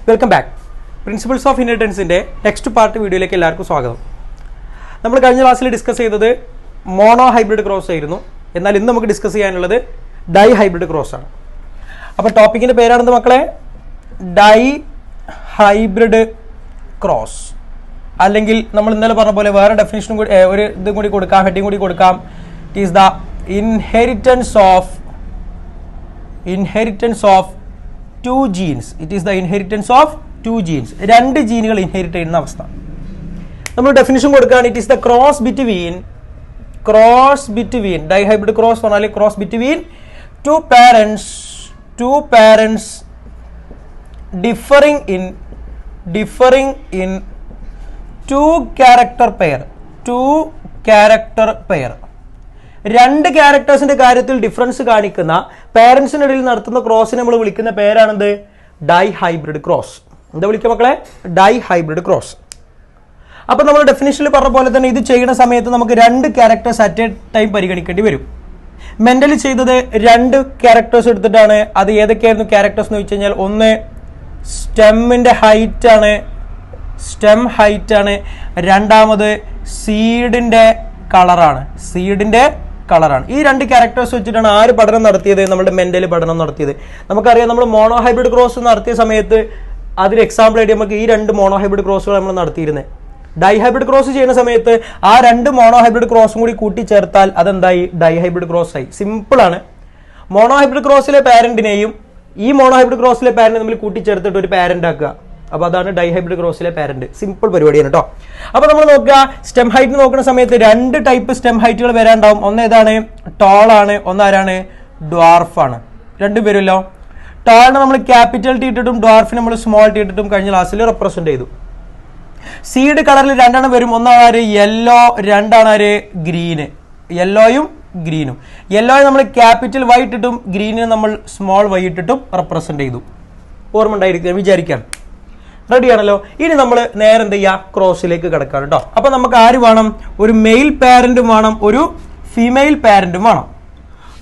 Welcome back. Principles of ഇൻഹെറിറ്റൻസിൻ്റെ next part വീഡിയോയിലേക്ക് എല്ലാവർക്കും സ്വാഗതം. നമ്മൾ കഴിഞ്ഞ ക്ലാസ്സിൽ ഡിസ്കസ് ചെയ്തത് മോണോ ഹൈബ്രിഡ് ക്രോസ് ആയിരുന്നു. എന്നാൽ ഇന്ന് നമുക്ക് ഡിസ്കസ് ചെയ്യാനുള്ളത് ഡൈ ഹൈബ്രിഡ് ക്രോസ് ആണ്. അപ്പോൾ ടോപ്പിക്കിൻ്റെ പേരാണെന്ന് മക്കളെ, ഡൈ ഹൈബ്രിഡ് ക്രോസ്. അല്ലെങ്കിൽ നമ്മൾ ഇന്നലെ പറഞ്ഞ പോലെ വേറെ ഡെഫിനിഷനും കൂടി ഒരു ഇതും കൂടി കൊടുക്കാം, ഹെഡിങ് കൂടി കൊടുക്കാം. It is the inheritance of two genes. It is the inheritance of two genes. രണ്ട് ജീനുകൾ ഇൻഹെറിറ്റ് ചെയ്യുന്ന അവസ്ഥ. നമ്മൾ ഡെഫിനിഷൻ കൊടുക്കുകയാണ്, it is the cross between dihybrid cross പറഞ്ഞാൽ cross between two parents differing in two character pair. രണ്ട് ക്യാരക്ടേഴ്സിന്റെ കാര്യത്തിൽ difference കാണിക്കുന്ന പേരൻസിനിടയിൽ നടത്തുന്ന ക്രോസിനെ നമ്മൾ വിളിക്കുന്ന പേരാണെന്ത്? Dye hybrid cross. എന്താ വിളിക്കുക മക്കളെ? Dihybrid cross. അപ്പൊ നമ്മൾ ഡെഫിനിഷനിൽ പറഞ്ഞ പോലെ തന്നെ ഇത് ചെയ്യുന്ന സമയത്ത് നമുക്ക് രണ്ട് ക്യാരക്ടേഴ്സ് അറ്റ് എ ടൈം പരിഗണിക്കേണ്ടി വരും. മെന്റലി ചെയ്തത് രണ്ട് ക്യാരക്ടേഴ്സ് എടുത്തിട്ടാണ്. അത് ഏതൊക്കെയായിരുന്നു ക്യാരക്ടേഴ്സ് എന്ന് വെച്ച് കഴിഞ്ഞാൽ, ഒന്ന് സ്റ്റെം ഹൈറ്റ് ആണ്, രണ്ടാമത് സീഡിന്റെ കളറാണ്. ഈ രണ്ട് ക്യാരക്ടേഴ്സ് വെച്ചിട്ടാണ് ആര് പഠനം നടത്തിയത്? നമ്മുടെ മെന്റൽ പഠനം നടത്തിയത്. നമുക്കറിയാം, നമ്മൾ മോണോ ഹൈബ്രിഡ് ക്രോസ് നടത്തിയ സമയത്ത് അതിന് എക്സാമ്പിൾ ആയിട്ട് നമുക്ക് ഈ രണ്ട് മോണോ ഹൈബ്രിഡ് ക്രോസുകൾ നമ്മൾ നടത്തിയിരുന്നത്. ഡൈ ഹൈബ്രിഡ് ക്രോസ് ചെയ്യുന്ന സമയത്ത് ആ രണ്ട് മോണോ ഹൈബ്രിഡ് ക്രോസും കൂടി കൂട്ടിച്ചേർത്താൽ അതെന്തായി? ഡൈ ഹൈബ്രിഡ് ക്രോസ് ആയി. സിമ്പിൾ ആണ്. മോണോ ഹൈബ്രിഡ് ക്രോസിലെ പാരന്റിനെയും ഈ മോണോ ഹൈബ്രിഡ് ക്രോസിലെ പാരന്റ് തമ്മിൽ കൂട്ടിച്ചേർത്തിട്ട് ഒരു പാരന്റ് ആക്കുക. അപ്പൊ അതാണ് ഡൈ ഹൈബ്രിഡ് ക്രോസിലെ പാരന്റ്. സിമ്പിൾ പരിപാടിയാണ് കേട്ടോ. അപ്പൊ നമ്മൾ നോക്കുക, സ്റ്റെം ഹൈറ്റ് നോക്കുന്ന സമയത്ത് രണ്ട് ടൈപ്പ് സ്റ്റെം ഹൈറ്റുകൾ വരാണ്ടാവും. ഒന്ന് ഏതാണ്? ടോൾ ആണ്. ഒന്നാരാണ്? ഡ്വാർഫ് ആണ്. രണ്ടും വരുമല്ലോ. ടോളിനെ നമ്മൾ ക്യാപിറ്റൽ ടി ഇട്ടിട്ടും ഡ്വാർഫിനെ നമ്മൾ സ്മോൾ ടി ഇട്ടിട്ടും കഴിഞ്ഞ ക്ലാസ്സിൽ റെപ്രസെന്റ് ചെയ്തു. സീഡ് കളറിൽ രണ്ടെണ്ണം വരും. ഒന്നാണ് യെല്ലോ, രണ്ടാണ് ഗ്രീന്. യെല്ലോയും ഗ്രീനും. യെല്ലോയെ നമ്മൾ ക്യാപിറ്റൽ വൈ ഇട്ടിട്ടും ഗ്രീനിനെ നമ്മൾ സ്മോൾ വൈ ഇട്ടിട്ടും റെപ്രസെന്റ് ചെയ്തു. ഓർമ്മ ഉണ്ടായിരിക്കുക വിചാരിക്കാം. റെഡി ആണല്ലോ. ഇനി നമ്മൾ നേരെ എന്ത് ചെയ്യുക? ക്രോസിലേക്ക് കിടക്കാം കേട്ടോ. അപ്പൊ നമുക്ക് ആര് വേണം? ഒരു മെയിൽ പാരന്റും വേണം, ഒരു ഫീമെയിൽ പാരന്റും വേണം.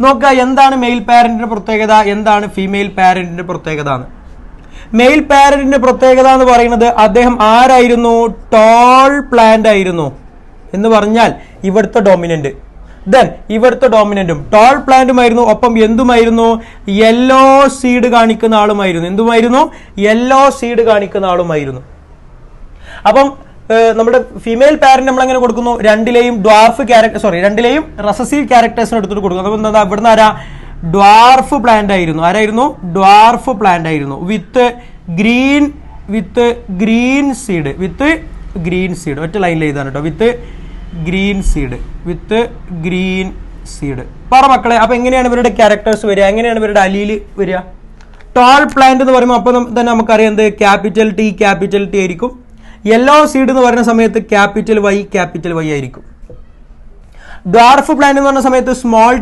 നോക്കുക, എന്താണ് മെയിൽ പാരന്റിന്റെ പ്രത്യേകത, എന്താണ് ഫീമെയിൽ പാരന്റിന്റെ പ്രത്യേകത? മെയിൽ പാരന്റിന്റെ പ്രത്യേകത എന്ന് പറയുന്നത് അദ്ദേഹം ആരായിരുന്നു? ടോൾ പ്ലാന്റ് ആയിരുന്നു എന്ന് പറഞ്ഞാൽ ഇവിടുത്തെ ഡോമിനന്റ്. ദെൻ ഇവിടുത്തെ ഡോമിനന്റും ടോൾ പ്ലാന്റുമായിരുന്നു. ഒപ്പം എന്തുമായിരുന്നു? യെല്ലോ സീഡ് കാണിക്കുന്ന ആളുമായിരുന്നു. എന്തുമായിരുന്നു? യെല്ലോ സീഡ് കാണിക്കുന്ന ആളുമായിരുന്നു. അപ്പം നമ്മുടെ ഫീമെയിൽ പാരന്റ് നമ്മൾ എങ്ങനെ കൊടുക്കുന്നു? രണ്ടിലെയും രണ്ടിലെയും റെസസീവ് ക്യാരക്ടേഴ്സിന് എടുത്തിട്ട് കൊടുക്കുന്നു. അപ്പം എന്താ ഇവിടുന്ന് ആരാ? ഡ്വാർഫ് പ്ലാന്റ് ആയിരുന്നു. ആരായിരുന്നു? ഡ്വാർഫ് പ്ലാന്റ് ആയിരുന്നു. വിത്ത് ഗ്രീൻ സീഡ് ഒറ്റ ലൈനിൽ എഴുതാണ് കേട്ടോ. വിത്ത് ഗ്രീൻ സീഡ് പറ മക്കളെ. അപ്പൊ എങ്ങനെയാണ് ഇവരുടെ ക്യാരക്ടേഴ്സ് വരിക? എങ്ങനെയാണ് ഇവരുടെ അലിയിൽ വരിക? ടോൾ പ്ലാന്റ് എന്ന് പറയുമ്പോൾ അപ്പൊ തന്നെ നമുക്കറിയാം എന്ത്? ക്യാപിറ്റൽ ടി ആയിരിക്കും. യെല്ലോ സീഡ് എന്ന് പറയുന്ന സമയത്ത് ക്യാപിറ്റൽ വൈ ആയിരിക്കും. ഡ്വാർഫ് പ്ലാന്റ് എന്ന് പറഞ്ഞ സമയത്ത് സ്മോൾ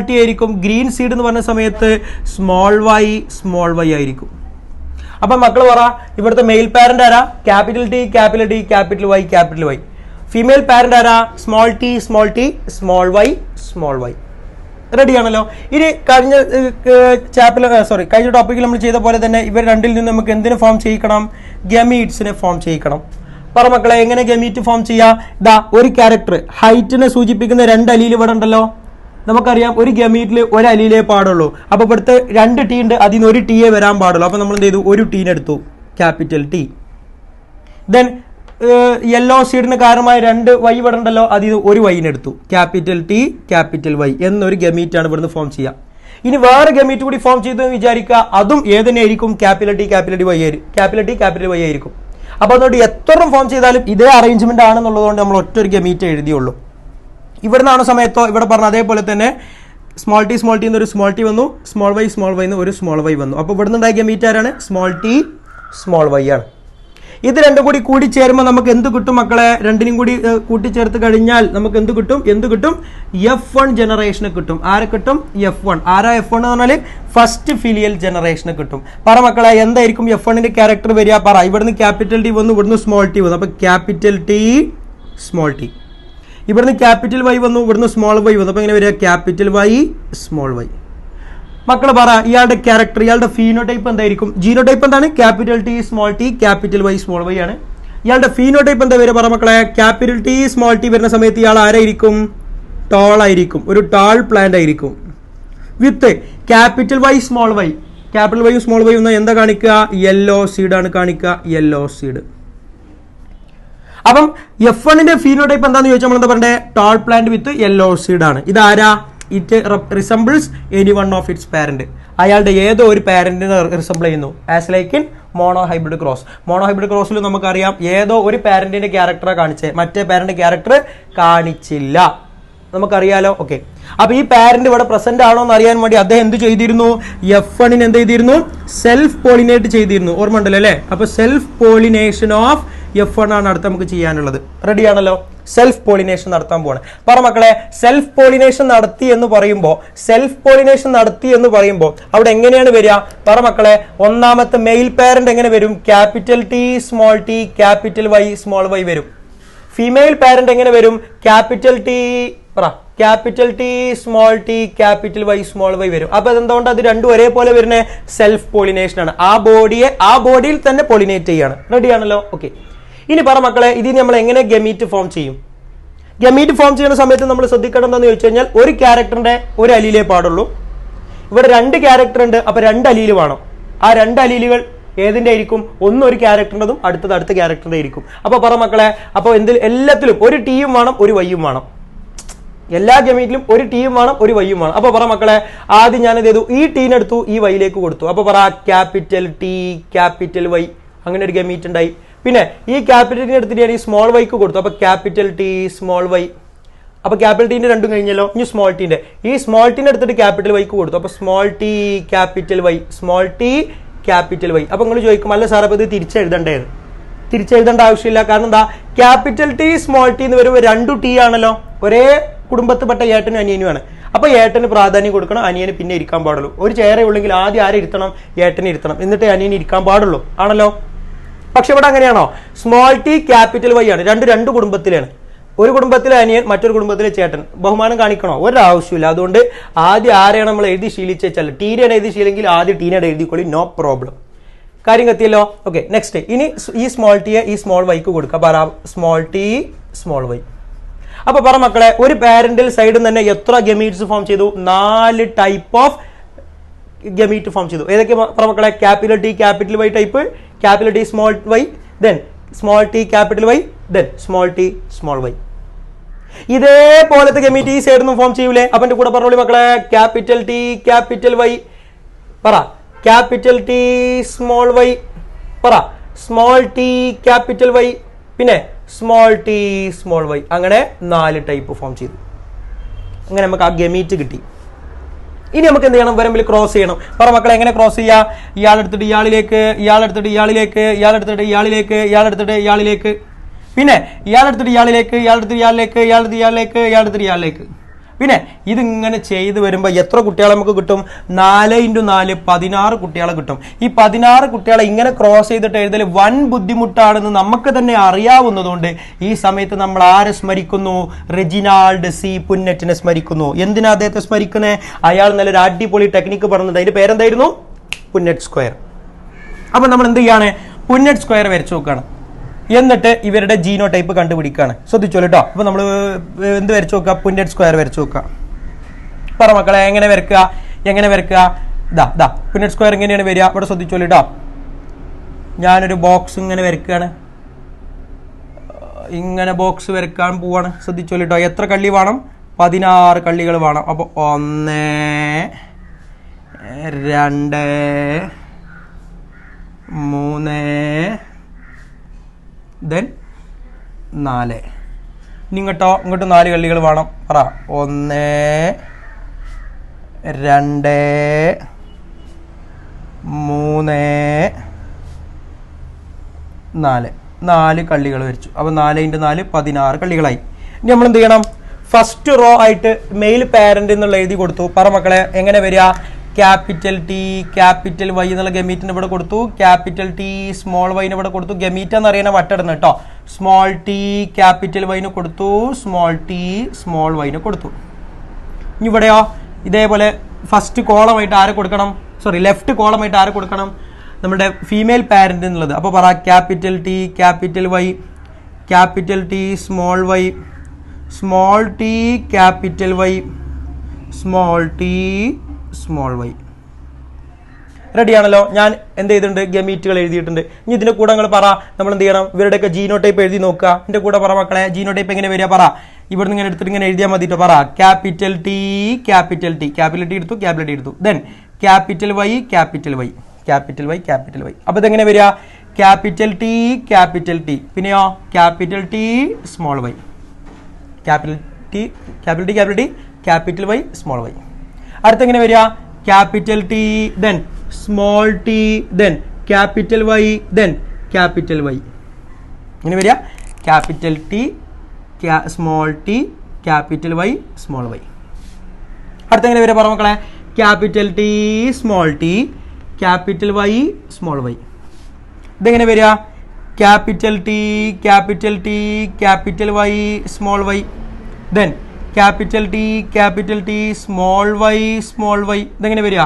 ടി ആയിരിക്കും. ഗ്രീൻ സീഡ് എന്ന് പറഞ്ഞ സമയത്ത് സ്മോൾ വൈ ആയിരിക്കും. അപ്പൊ മക്കൾ പറ, ഇവിടുത്തെ മെയിൽ പാരന്റ് ആരാ? Capital T capital Y. Female parent ആരാ? Small T small Y. Ready ആണല്ലോ. ഇനി കഴിഞ്ഞ ടോപ്പിക്കിൽ നമ്മൾ ചെയ്ത പോലെ തന്നെ ഇവർ രണ്ടിൽ നിന്ന് നമുക്ക് എന്തിനെ ഫോം ചെയ്യിക്കണം? ഗമീറ്റ്സിനെ ഫോം ചെയ്യിക്കണം. പറ മക്കളെ, എങ്ങനെ ഗമീറ്റ് ഫോം ചെയ്യാം? ഒരു ക്യാരക്ടർ ഹൈറ്റിനെ സൂചിപ്പിക്കുന്ന രണ്ട് അലിയിൽ ഇവിടെ ഉണ്ടല്ലോ. നമുക്കറിയാം ഒരു ഗമീറ്റിൽ ഒരു അലിയിലേ പാടുള്ളൂ. അപ്പൊ ഇവിടുത്തെ രണ്ട് ടി ഉണ്ട്, അതിൽ നിന്ന് ഒരു ടിയെ വരാൻ പാടുള്ളൂ. അപ്പൊ നമ്മൾ എന്ത് ചെയ്തു? ഒരു ടീനെ എടുത്തു, ക്യാപിറ്റൽ ടി. ദെൻ യെല്ലോ സീഡിന് കാരണമായ രണ്ട് വൈ ഇവിടെ ഉണ്ടല്ലോ, അതിൽ ഒരു വൈനെ എടുത്തു, ക്യാപിറ്റൽ ടി ക്യാപിറ്റൽ വൈ എന്നൊരു ഗമീറ്റ് ആണ് ഇവിടുന്ന് ഫോം ചെയ്യുക. ഇനി വേറെ ഗമീറ്റ് കൂടി ഫോം ചെയ്തെന്ന് വിചാരിക്കുക. അതും ഏതിനായിരിക്കും? ക്യാപിറ്റൽ ടി ക്യാപിറ്റൽ വൈ ആയിരിക്കും. അപ്പൊ അതുകൊണ്ട് എത്ര ഫോം ചെയ്താലും ഇതേ അറേഞ്ച്മെന്റ് ആണെന്നുള്ളതുകൊണ്ട് നമ്മൾ ഒറ്റ ഒരു ഗമീറ്റ് എഴുതിയുള്ളൂ. ഇവിടുന്നാണ് സമയത്തോ ഇവിടെ പറഞ്ഞ അതേപോലെ തന്നെ സ്മോൾ ടി എന്നൊരു സ്മോൾ ടി വന്നു, സ്മോൾ വൈ എന്ന് ഒരു സ്മോൾ വൈ വന്നു. അപ്പൊ ഇവിടുന്ന് ഉണ്ടായ ഗമീറ്റ് ആരാണ്? സ്മോൾ ടി സ്മോൾ വൈ ആണ്. ഇത് രണ്ടും കൂടി ചേരുമ്പോൾ നമുക്ക് എന്ത് കിട്ടും മക്കളെ? രണ്ടിനും കൂടി കൂട്ടിച്ചേർത്ത് കഴിഞ്ഞാൽ നമുക്ക് എന്ത് കിട്ടും? F1 ജനറേഷന് കിട്ടും. ആരെ കിട്ടും? F1. ആരാ F1 എന്ന് പറഞ്ഞാൽ ഫസ്റ്റ് ഫിലിയൽ ജനറേഷന് കിട്ടും. പറ മക്കളെ, എന്തായിരിക്കും F1ന്റെ ക്യാരക്ടർ വരിക? പറ. ഇവിടുന്ന് ക്യാപിറ്റൽ ടി വന്നു, ഇവിടുന്ന് സ്മോൾ ടി വന്നു. അപ്പൊ ക്യാപിറ്റൽ ടി സ്മോൾ ടി. ഇവിടുന്ന് ക്യാപിറ്റൽ വൈ വന്നു, ഇവിടുന്ന് സ്മോൾ വൈ വന്നു. അപ്പൊ എങ്ങനെ വരിക? Capital Y small Y. മക്കൾ പറ ഇയാളുടെ ക്യാരക്ടർ, ഇയാളുടെ ഫീനോടൈപ്പ് എന്തായിരിക്കും? ജീനോടൈപ്പ് എന്താണ്? Capital T small T capital Y small Y ആണ്. ഇയാളുടെ ഫീനോടൈപ്പ് എന്താ വരിക പറ മക്കളെ? ക്യാപിറ്റൽ ടി സ്മോൾ ടി വരുന്ന സമയത്ത് ഇയാൾ ആരായിരിക്കും? ടോൾ ആയിരിക്കും, ഒരു ടാൾ പ്ലാന്റ് ആയിരിക്കും. With capital Y small Y, capital Y small Y ഒന്ന് എന്താ കാണിക്കുക? യെല്ലോ സീഡ് ആണ് കാണിക്കുക, യെല്ലോ സീഡ്. അപ്പം F1ന്റെ ഫീനോടൈപ്പ് എന്താണെന്ന് ചോദിച്ചാൽ നമ്മൾ എന്താ പറയണ്ടേ? Tall plant with yellow seed ആണ്. ഇതാരാ? It resembles any one of its parent. അയാളുടെ ഏതോ ഒരു പാരന്റിനെ റിസംബിൾ ചെയ്യുന്നു. As like in monohybrid cross. Monohybrid ക്രോസിൽ നമുക്കറിയാം ഏതോ ഒരു പാരന്റിന്റെ ക്യാരക്ടറെ കാണിച്ചേ, മറ്റേ പാരന്റ് ക്യാരക്ടർ കാണിച്ചില്ല, നമുക്കറിയാലോ. ഓക്കെ, അപ്പൊ ഈ പാരന്റ് ഇവിടെ പ്രസന്റ് ആണോ എന്ന് അറിയാൻ വേണ്ടി അദ്ദേഹം എന്ത് ചെയ്തിരുന്നു? F1 എന്ത് ചെയ്തിരുന്നു? സെൽഫ് പോളിനേറ്റ് ചെയ്തിരുന്നു. ഓർമ്മ ഉണ്ടല്ലോ അല്ലെ? അപ്പൊ സെൽഫ് പോളിനേഷൻ ഓഫ് F1 ആണ് അടുത്ത് നമുക്ക് ചെയ്യാനുള്ളത്. റെഡി ആണല്ലോ? സെൽഫ് പോളിനേഷൻ നടത്താൻ പോവാണ്. പറ മക്കളെ, സെൽഫ് പോളിനേഷൻ നടത്തി എന്ന് പറയുമ്പോൾ അവിടെ എങ്ങനെയാണ് വരിക? പറ മക്കളെ, ഒന്നാമത്തെ മെയിൽ പാരന്റ് എങ്ങനെ വരും? Capital T small T capital Y small Y വരും. ഫീമെയിൽ പാരന്റ് എങ്ങനെ വരും? Capital T small T capital Y small Y വരും. അപ്പൊ അതെന്തുകൊണ്ട് അത് രണ്ടും ഒരേപോലെ വരുന്നത്? സെൽഫ് പോളിനേഷൻ ആണ്. ആ ബോഡിയിൽ തന്നെ പോളിനേറ്റ് ചെയ്യാണ്. റെഡി ആണല്ലോ? ഓക്കെ, ഇനി പറ മക്കളെ, ഇതിന് നമ്മൾ എങ്ങനെ ഗമീറ്റ് ഫോം ചെയ്യും? ഗമീറ്റ് ഫോം ചെയ്യുന്ന സമയത്ത് നമ്മൾ ശ്രദ്ധിക്കണം എന്താണെന്ന് ചോദിച്ചു കഴിഞ്ഞാൽ, ഒരു ക്യാരക്ടറിന്റെ ഒരു അലീലേ പാടുള്ളൂ. ഇവിടെ രണ്ട് ക്യാരക്ടർ ഉണ്ട്, അപ്പൊ രണ്ട് അലീല് വേണം. ആ രണ്ട് അലീലുകൾ ഏതിന്റെ ആയിരിക്കും? ഒന്ന് ഒരു ക്യാരക്ടറിൻ്റെതും അടുത്തത് അടുത്ത ക്യാരക്ടറിന്റെ ആയിരിക്കും. അപ്പൊ പറ മക്കളെ, അപ്പൊ എല്ലാത്തിലും ഒരു ടിയും വേണം, ഒരു വൈയും വേണം. എല്ലാ ഗമീറ്റിലും ഒരു ടിയും വേണം, ഒരു വൈയും വേണം. അപ്പൊ പറ മക്കളെ, ആദ്യം ഞാൻ എന്ത് ചെയ്തു? ഈ ടീനെടുത്തു, ഈ വൈയിലേക്ക് കൊടുത്തു. അപ്പൊ പറ ക്യാപിറ്റൽ ടി ക്യാപിറ്റൽ വൈ, അങ്ങനെ ഒരു ഗമീറ്റ് ഉണ്ടായി. പിന്നെ ഈ ക്യാപിറ്റലിനെ എടുത്തിട്ട് ഞാൻ ഈ സ്മോൾ വൈക്ക് കൊടുത്തു. അപ്പൊ ക്യാപിറ്റൽ ടി സ്മോൾ വൈ. അപ്പൊ ക്യാപിറ്റൽ ടീന്റെ രണ്ടും കഴിഞ്ഞല്ലോ. ഇനി സ്മോൾ ടീന്റെ, ഈ സ്മോൾ ടീനെ എടുത്തിട്ട് ക്യാപിറ്റൽ വൈക്ക് കൊടുത്തു. അപ്പൊ small T capital Y, small T capital Y. അപ്പൊ നിങ്ങൾ ചോദിക്കും, അല്ല സാർ അപ്പൊ ഇത് തിരിച്ചെഴുതേണ്ടത്? തിരിച്ചെഴുതേണ്ട ആവശ്യമില്ല. കാരണം എന്താ? ക്യാപിറ്റൽ ടി സ്മോൾ ടി എന്ന് വരുമ്പോൾ രണ്ടു ടി ആണല്ലോ, ഒരേ കുടുംബത്തിൽപ്പെട്ട ഏട്ടനും അനിയനുമാണ്. അപ്പൊ ഏട്ടന് പ്രാധാന്യം കൊടുക്കണം, അനിയന് പിന്നെ ഇരിക്കാൻ പാടുള്ളൂ. ഒരു ചെയറേ ഉള്ളെങ്കിൽ ആദ്യം ആരെ ഇരുത്തണം? ഏട്ടനെ ഇരുത്തണം, എന്നിട്ട് അനിയന് ഇരിക്കാൻ പാടുള്ളൂ, ആണല്ലോ. പക്ഷെ ഇവിടെ അങ്ങനെയാണോ? സ്മോൾ ടി ക്യാപിറ്റൽ വൈ ആണ്. രണ്ട് കുടുംബത്തിലാണ്. ഒരു കുടുംബത്തിലെ അനിയൻ, മറ്റൊരു കുടുംബത്തിലെ ചേട്ടൻ. ബഹുമാനം കാണിക്കണോ? ഒരാവശ്യമില്ല. അതുകൊണ്ട് ആദ്യം ആരെയാണ് നമ്മൾ എഴുതി ശീലിച്ചാൽ, ടീനെയാണ് എഴുതി ശീലെങ്കിൽ ആദ്യം ടീനെയാണ് എഴുതിക്കൊള്ളി, നോ പ്രോബ്ലം. കാര്യം കത്തിയല്ലോ? Okay, next. ഇനി ഈ സ്മോൾ ടിയെ ഈ സ്മോൾ വൈക്ക് കൊടുക്കുക. പറ സ്മോൾ ടി സ്മോൾ വൈ. അപ്പൊ പറ മക്കളെ, ഒരു പാരന്റൽ സൈഡിൽ തന്നെ എത്ര ഗമീറ്റ്സ് ഫോം ചെയ്തു? 4 ടൈപ്പ് ഓഫ് ഗമീറ്റ് ഫോം ചെയ്തു. ഏതൊക്കെ പറ മക്കളെ? Capital T capital Y type, capital T small Y, then small T capital Y, then small T small Y. ഇതേപോലത്തെ ഗമീറ്റ് ഈ സൈഡിൽ നിന്ന് ഫോം ചെയ്യൂലേ? അപ്പൊ എന്റെ കൂടെ പറഞ്ഞോളി മക്കളെ, ക്യാപിറ്റൽ ടി ക്യാപിറ്റൽ വൈ. പറ ക്യാപിറ്റൽ ടി സ്മോൾ വൈ. പറ സ്മോൾ ടി ക്യാപിറ്റൽ വൈ, പിന്നെ സ്മോൾ ടി സ്മോൾ വൈ. അങ്ങനെ 4 ടൈപ്പ് ഫോം ചെയ്തു. അങ്ങനെ നമുക്ക് ആ ഗമീറ്റ് കിട്ടി. ഇനി നമുക്ക് എന്ത് ചെയ്യണം? വരമ്പിൽ ക്രോസ് ചെയ്യണം. പറ മക്കളെ, എങ്ങനെ ക്രോസ് ചെയ്യാ? ഇയാളെടുത്തിട്ട് ഇയാളിലേക്ക്, ഇയാളെടുത്തിട്ട് ഇയാളിലേക്ക്, ഇയാളെടുത്തിട്ട് ഇയാളിലേക്ക്, ഇയാളെടുത്തിട്ട് ഇയാളിലേക്ക്, പിന്നെ ഇയാളെടുത്തിട്ട് ഇയാളിലേക്ക്, ഇയാളെടുത്തിട്ട് ഇയാളിലേക്ക്, ഇയാളെടുത്തിട്ട് ഇയാളിലേക്ക്, ഇയാളെടുത്തിട്ട് ഇയാളിലേക്ക്. പിന്നെ ഇതിങ്ങനെ ചെയ്ത് വരുമ്പോൾ എത്ര കുട്ടികളെ നമുക്ക് കിട്ടും? 4 × 4 16 കുട്ടികളെ കിട്ടും. ഈ 16 കുട്ടികളെ ഇങ്ങനെ ക്രോസ് ചെയ്തിട്ട് എഴുതൽ വൻ ബുദ്ധിമുട്ടാണെന്ന് നമുക്ക് തന്നെ അറിയാവുന്നതുകൊണ്ട് ഈ സമയത്ത് നമ്മൾ ആരെ സ്മരിക്കുന്നു? Reginald C പുന്നറ്റിനെ സ്മരിക്കുന്നു. എന്തിനാ അദ്ദേഹത്തെ സ്മരിക്കുന്നത്? അയാൾ നല്ലൊരു അടിപൊളി ടെക്നിക്ക് പറഞ്ഞത്. അതിന്റെ പേരെന്തായിരുന്നു? പുന്നറ്റ് സ്ക്വയർ. അപ്പൊ നമ്മൾ എന്ത് ചെയ്യാണ്? പുന്നറ്റ് സ്ക്വയർ വരച്ചു നോക്കുകയാണ്. എന്നിട്ട് ഇവരുടെ ജീനോ ടൈപ്പ് കണ്ടുപിടിക്കുകയാണ്. ശ്രദ്ധിച്ചോളൂ കേട്ടോ. അപ്പൊ നമ്മൾ എന്ത് വരച്ചു നോക്കുക? പുന്നറ്റ് സ്ക്വയർ വരച്ചു നോക്കുക. പറ മക്കളെ, എങ്ങനെ വരക്കുക? ഇതാ പുന്നറ്റ് സ്ക്വയർ എങ്ങനെയാണ് വരിക? ഇവിടെ ശ്രദ്ധിച്ചോളൂ കേട്ടോ. ഞാനൊരു ബോക്സ് ഇങ്ങനെ വരക്കുകയാണ്. ഇങ്ങനെ ബോക്സ് വരക്കാൻ പോവാണ്. ശ്രദ്ധിച്ചോളൂ കേട്ടോ. എത്ര കള്ളി വേണം? 16 കള്ളികൾ വേണം. അപ്പൊ 1 2 3 ദെൻ 4. ഇങ്ങോട്ടോ, ഇങ്ങോട്ട് 4 കള്ളികൾ വേണം. പറ 1 2 3 4. 4 കള്ളികൾ വരച്ചു. അപ്പൊ 4 × 4 16 കള്ളികളായി. ഇനി നമ്മൾ എന്ത് ചെയ്യണം? ഫസ്റ്റ് റോ ആയിട്ട് മെയിൽ പാരന്റ് എന്നുള്ള എഴുതി കൊടുത്തു. പറ മക്കളെ, എങ്ങനെ വരിക? ക്യാപിറ്റൽ ടി ക്യാപിറ്റൽ വൈ എന്നുള്ള ഗമീറ്റിന് ഇവിടെ കൊടുത്തു. ക്യാപിറ്റൽ ടി സ്മോൾ വൈന് ഇവിടെ കൊടുത്തു. ഗമീറ്റ് എന്ന് അറിയണ വട്ടിടുന്നു കേട്ടോ. സ്മോൾ ടി ക്യാപിറ്റൽ വൈന് കൊടുത്തു, സ്മോൾ ടി സ്മോൾ വൈന് കൊടുത്തു. ഇനി ഇവിടെയോ ഇതേപോലെ ഫസ്റ്റ് കോളമായിട്ട് ആരെ കൊടുക്കണം, സോറി ലെഫ്റ്റ് കോളമായിട്ട് ആരെ കൊടുക്കണം, നമ്മുടെ ഫീമെയിൽ പാരന്റ് എന്നുള്ളത്. അപ്പോൾ പറ capital T capital Y, capital T small Y, small T capital Y, small T small Y. റെഡിയാണല്ലോ. ഞാൻ എന്ത് ചെയ്തിട്ടുണ്ട്, ഗമീറ്റുകൾ എഴുതിയിട്ടുണ്ട്. ഇനി ഇതിന്റെ കൂടെ നിങ്ങൾ പറ, നമ്മൾ എന്ത് ചെയ്യണം, ഇവരുടെയൊക്കെ ജീനോടൈപ്പ് എഴുതി നോക്കുക. എന്റെ കൂടെ പറ മക്കളെ, ജീനോടൈപ്പ് എങ്ങനെ വരിക പറ. ഇവിടുന്ന് ഇങ്ങനെ എടുത്തിട്ട് ഇങ്ങനെ എഴുതിയാൽ മതിട്ടോ. പറ capital T capital T, capital T എടുത്തു, ക്യാപിറ്റൽ ടി എടുത്തു, then capital Y capital Y, capital Y capital Y. അപ്പൊ ഇതെങ്ങനെ വരിക, ക്യാപിറ്റൽ ടി ക്യാപിറ്റൽ ടി, പിന്നെയോ capital T small Y, capital T capital T capital T capital Y small Y. അടുത്തെങ്ങനെ വരിക, capital T then small T then capital Y then capital Y. ഇങ്ങനെ വരിക, capital T small T capital Y small Y. അടുത്തെങ്ങനെ വരിക പറ മക്കളെ, capital T small T capital Y small Y. ഇതെങ്ങനെ വരിക, capital T capital T capital Y small Y then capital T small Y small Y. ഇതെങ്ങനെ വരിക,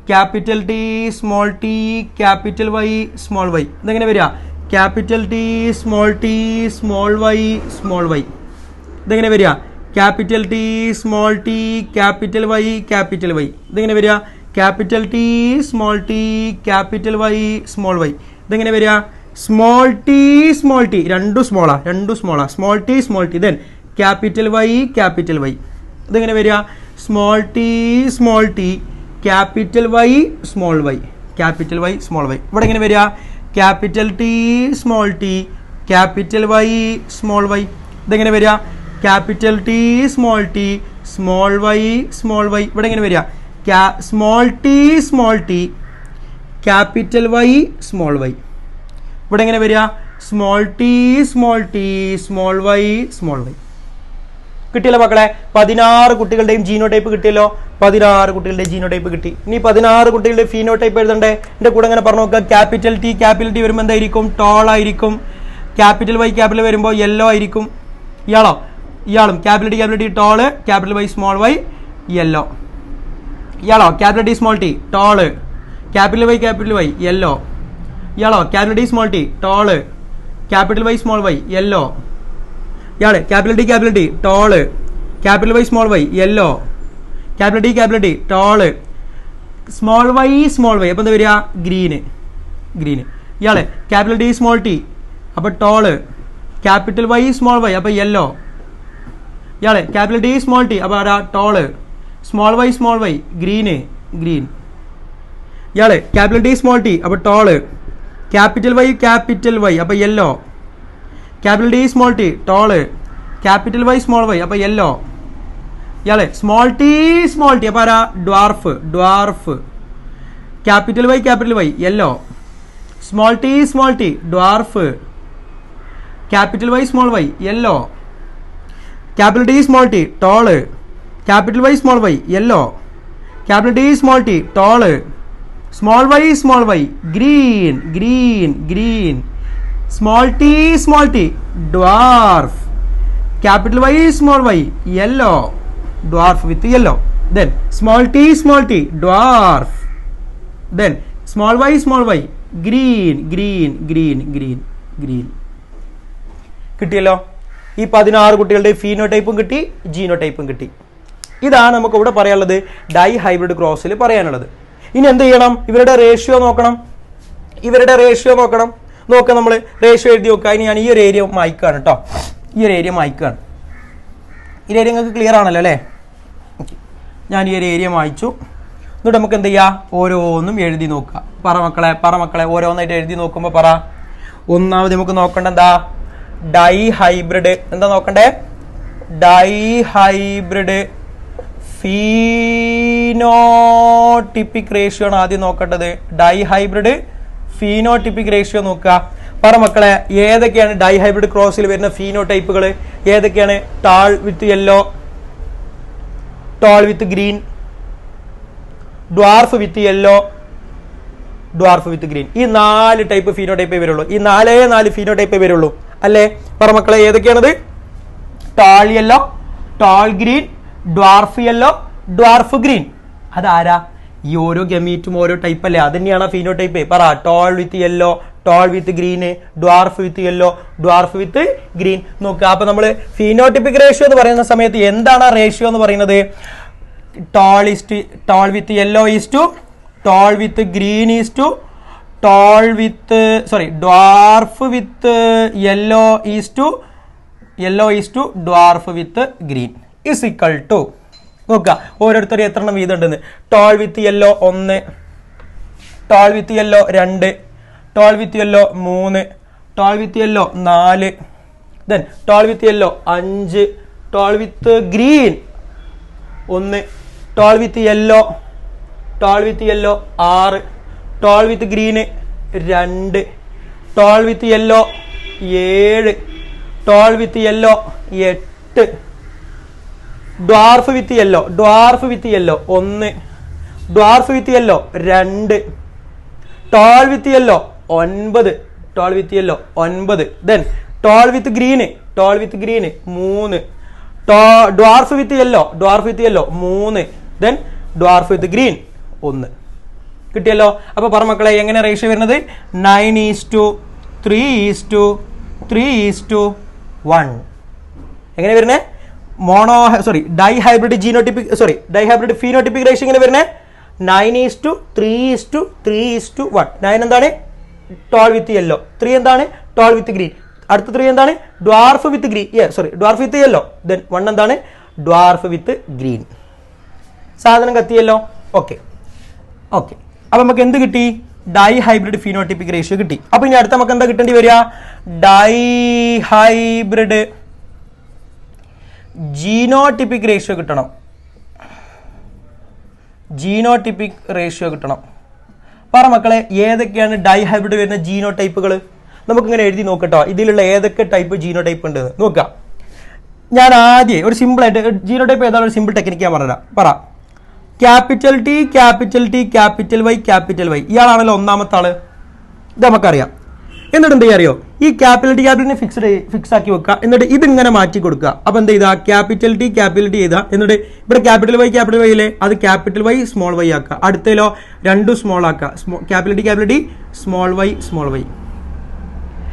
capital T small T capital Y small Y. ഇതെങ്ങനെ വരിക, capital T small T small Y small Y. ഇതെങ്ങനെ വരിക, capital T small T capital Y capital Y. ഇതെങ്ങനെ വരിക, capital T small T capital Y small Y. ഇതെങ്ങനെ വരിക, small T രണ്ടു സ്മോളാ small T then capital Y capital Y. ഇതെങ്ങനെ വരിക, small T capital Y small Y, capital Y small Y. ഇവിടെ എങ്ങനെ വരിക, capital T small T capital Y small Y. ഇതെങ്ങനെ വരിക, capital T small T small Y small Y. ഇവിടെ എങ്ങനെ വരിക, small T capital Y small Y. ഇവിടെ എങ്ങനെ വരിക, small T small Y small Y. കിട്ടിയല്ലോ മക്കളെ, 16 കുട്ടികളുടെയും ജീനോടൈപ്പ് കിട്ടിയല്ലോ. 16 കുട്ടികളുടെ ജീനോടൈപ്പ് കിട്ടി. ഇനി 16 കുട്ടികളുടെ ഫീനോടൈപ്പ് എഴുതണ്ടേ. എന്റെ കൂടെ അങ്ങനെ പറഞ്ഞു നോക്കുക. ക്യാപിറ്റൽ ടി വരുമ്പോൾ എന്തായിരിക്കും, ടോൾ ആയിരിക്കും. ക്യാപിറ്റൽ വൈ വരുമ്പോൾ യെല്ലോ ആയിരിക്കും. ഇയാളും capital T tall, capital Y small Y yellow. ഇയാളോ capital T small T tall, capital Y yellow. ഇയാളോ capital T small T tall, capital Y small Y yellow. ഇയാള് capital T tall, capital Y small Y yellow. Capital T tall, small Y അപ്പൊ എന്താ വരിക, green. ഇയാള് capital T small T അപ്പൊ tall, capital Y small Y അപ്പൊ yellow. ഇയാള് capital T small T അപ്പൊ ആരാ, ടോള്, സ്മോൾ വൈ ഗ്രീൻ. ഇയാള് ക്യാപിറ്റൽ ടി സ്മോൾ ടി അപ്പൊ ടോള്, ക്യാപിറ്റൽ വൈ അപ്പൊ yellow. Capital T small T tall, capital Y small Y അപ്പൊ yellow. ഇയാള് small T അപ്പൊ ആരാ, dwarf. Capital Y yellow. Small T dwarf, capital Y small Y yellow. Capital T small T tall, capital Y small Y yellow. Capital T small T tall, small Y green. Small T dwarf, capital Y small Y yellow, dwarf with yellow. Then small T dwarf, then small Y green. കിട്ടിയല്ലോ. ഈ 16 കുട്ടികളുടെ ഫീനോടൈപ്പും കിട്ടി, ജീനോടൈപ്പും കിട്ടി. ഇതാണ് നമുക്ക് ഇവിടെ പറയാനുള്ളത്, dye hybrid ക്രോസിൽ പറയാനുള്ളത്. ഇനി എന്ത് ചെയ്യണം, ഇവരുടെ റേഷ്യോ നോക്കണം. നോക്കാം, നമ്മൾ റേഷ്യോ എഴുതി നോക്കുക. ഇനി ഞാൻ ഈ ഒരു ഏരിയ മായ്ക്കാണ് കേട്ടോ. ഈ ഒരു ഏരിയ നിങ്ങൾക്ക് ക്ലിയർ ആണല്ലോ അല്ലേ. ഞാൻ ഈ ഒരു ഏരിയ മായ്ച്ചു. എന്നിട്ട് നമുക്ക് എന്ത് ചെയ്യാം, ഓരോന്നും എഴുതി നോക്കുക. പറ മക്കളെ ഓരോന്നായിട്ട് എഴുതി നോക്കുമ്പോൾ പറ. ഒന്നാമത് നമുക്ക് നോക്കേണ്ട എന്താ, ഡൈ ഹൈബ്രിഡ്. എന്താ നോക്കണ്ടേ, ഡൈ ഹൈബ്രിഡ് ഫീനോടിപ്പിക് റേഷ്യോ ആണ് ആദ്യം നോക്കേണ്ടത്. ഡൈ ഹൈബ്രിഡ് ഫീനോടിപ്പിക് റേഷ്യോ നോക്കുക. പറ മക്കളെ, ഏതൊക്കെയാണ് ഡൈ ഹൈബ്രിഡ് ക്രോസിൽ വരുന്ന ഫീനോടൈപ്പുകൾ? ഏതൊക്കെയാണ്? Tall with yellow, tall with green, dwarf with yellow, dwarf with green. ഈ 4 ടൈപ്പ് ഫീനോടൈപ്പേ വരുള്ളൂ. ഈ 4 ഫീനോടൈപ്പേ വരുള്ളൂ അല്ലേ. പറ മക്കളെ, ഏതൊക്കെയാണത്? Tall yellow, tall green, dwarf yellow, dwarf green. അതാരാ? ഈ ഓരോ ഗമീറ്റും ഓരോ ടൈപ്പ് അല്ലേ, അത് തന്നെയാണ് ഫീനോടൈപ്പ്. പറ. Tall with yellow, tall with green, dwarf with yellow, dwarf with green. നോക്കുക, അപ്പൊ നമ്മൾ ഫീനോട്ടിപ്പിക് റേഷ്യോ എന്ന് പറയുന്ന സമയത്ത് എന്താണ് ആ റേഷ്യോ എന്ന് പറയുന്നത്? Tall with yellow is to tall with green is to dwarf with yellow is to dwarf with green is equal to. നോക്കുക, ഓരോരുത്തരും എത്ര എണ്ണം വീതം ഉണ്ടെന്ന്. Tall with yellow 1, tall with yellow 2, tall with yellow 3, tall with yellow 4, then tall with yellow 5, tall with green 1, tall with yellow 6, tall with green 2, tall with yellow 7, tall with yellow 8, dwarf with yellow 1, dwarf with yellow 2, tall with yellow 9, tall with yellow 9, then tall with green 3, dwarf with yellow 3, then dwarf with green 1. കിട്ടിയല്ലോ. അപ്പൊ പറ മക്കളെ, എങ്ങനെ ratio വരുന്നത്? 9:3:1. എങ്ങനെ വരുന്നേ? Dihybrid phenotypic ratio എങ്ങനെ വരുന്നേ? 9:3:3:1. 9 എന്താണ്? Tall with yellow. 3 എന്താണ്? Tall with green. അടുത്ത 3 എന്താണ്? Dwarf with dwarf with yellow. Then 1 എന്താണ്? Dwarf with green. സാധനം കത്തിയല്ലോ. ഓക്കെ. അപ്പൊ നമുക്ക് എന്ത് കിട്ടി? ഡൈഹൈബ്രിഡ് ഫീനോട്ടിപ്പിക് റേഷ്യോ കിട്ടി. അപ്പൊ ഇനി അടുത്ത നമുക്ക് എന്താ കിട്ടേണ്ടി വരിക? ഡൈഹൈബ്രിഡ് ജീനോട്ടിപ്പിക് റേഷ്യോ കിട്ടണം. പറ മക്കളെ, ഏതൊക്കെയാണ് ഡൈഹൈബ്രിഡ് വരുന്ന ജീനോ ടൈപ്പുകൾ? നമുക്കിങ്ങനെ എഴുതി നോക്കട്ടോ, ഇതിലുള്ള ഏതൊക്കെ ടൈപ്പ് ജീനോ ടൈപ്പ് ഉണ്ട് നോക്കാം. ഞാൻ ആദ്യം ഒരു സിമ്പിൾ ആയിട്ട് ജീനോ ടൈപ്പ് ഏതാണ് ഒരു സിമ്പിൾ ടെക്നിക്ക് ഞാൻ പറഞ്ഞുതരാം. പറ. Capital T, capital Y. ഇയാളാണല്ലോ ഒന്നാമത്തെ ആള്, ഇത് നമുക്കറിയാം. എന്നിട്ട് എന്താ അറിയോ? ഈ ക്യാപിറ്റലിനെ ഫിക്സ് ആക്കി വെക്കുക. എന്നിട്ട് ഇതിങ്ങനെ മാറ്റി കൊടുക്കുക. അപ്പൊ എന്താ ചെയ്താ? ക്യാപിറ്റൽ ടി ചെയ്താ. എന്നിട്ട് ഇവിടെ ക്യാപിറ്റൽ വൈ ഇല്ലേ, അത് ക്യാപിറ്റൽ വൈ സ്മോൾ വൈ ആക്കുക. അടുത്തല്ലോ 2 സ്മോൾ ആക്കുക. Capital T small Y.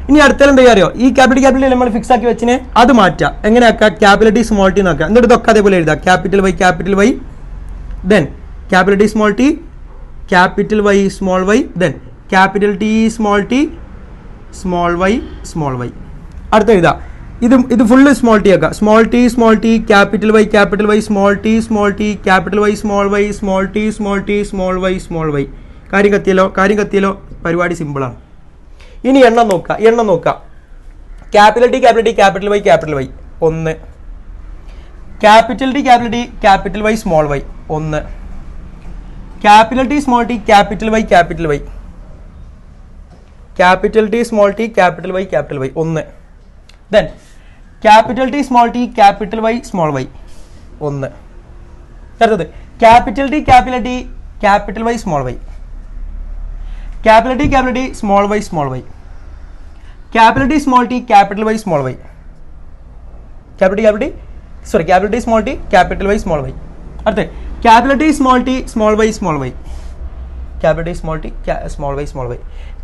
ഇനി അടുത്തല്ലോ എന്താ അറിയോ? ഈ ക്യാപിറ്റൽ നമ്മൾ ഫിക്സ് ആക്കി വെച്ചിനെ അത് മാറ്റാം. എങ്ങനെ ആക്കുക? ക്യാപിറ്റൽ ടി സ്മോൾ ടി ആക്കുക. എന്നിട്ട് ഇതൊക്കെ അതേപോലെ എഴുതാം. Capital Y then capital T small t, capital Y small y, then capital T small t, small y. അടുത്ത എഴുതാ. ഇത് ഫുള്ള് സ്മോൾ ടി ആക്കുക. Small T capital Y small T capital Y small Y. കാര്യം കത്തിയല്ലോ. പരിപാടി സിമ്പിളാണ്. ഇനി എണ്ണം നോക്കുക. Capital T capital Y 1, capital T capital Y small Y 1, capital T small T capital Y capital T small T capital Y 1, then capital T small T capital Y small Y 1. അടുത്തത് capital T capital Y small Y, capital T small Y capital T small T capital Y small Y, capital T small T capital Y small Y. അടുത്ത capital T small T small Y capital T small T small Y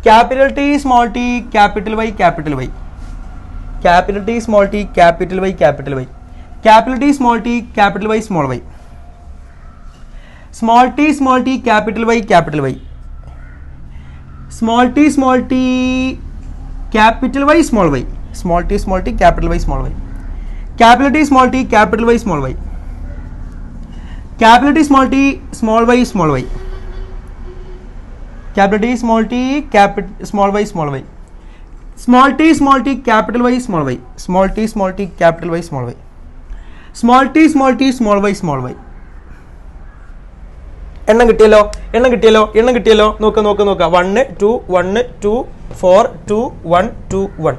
capital T small T capital Y capital T small T capital Y capital T small T capital Y small T small T capital Y capital T small T capital Y small T capital T small T capital Y small T small T small Y small T small T small Y small T capital Y small T capital Y small Y. എണ്ണം കിട്ടിയല്ലോ. നോക്ക 1 2 1 2 4 2 1 2 1.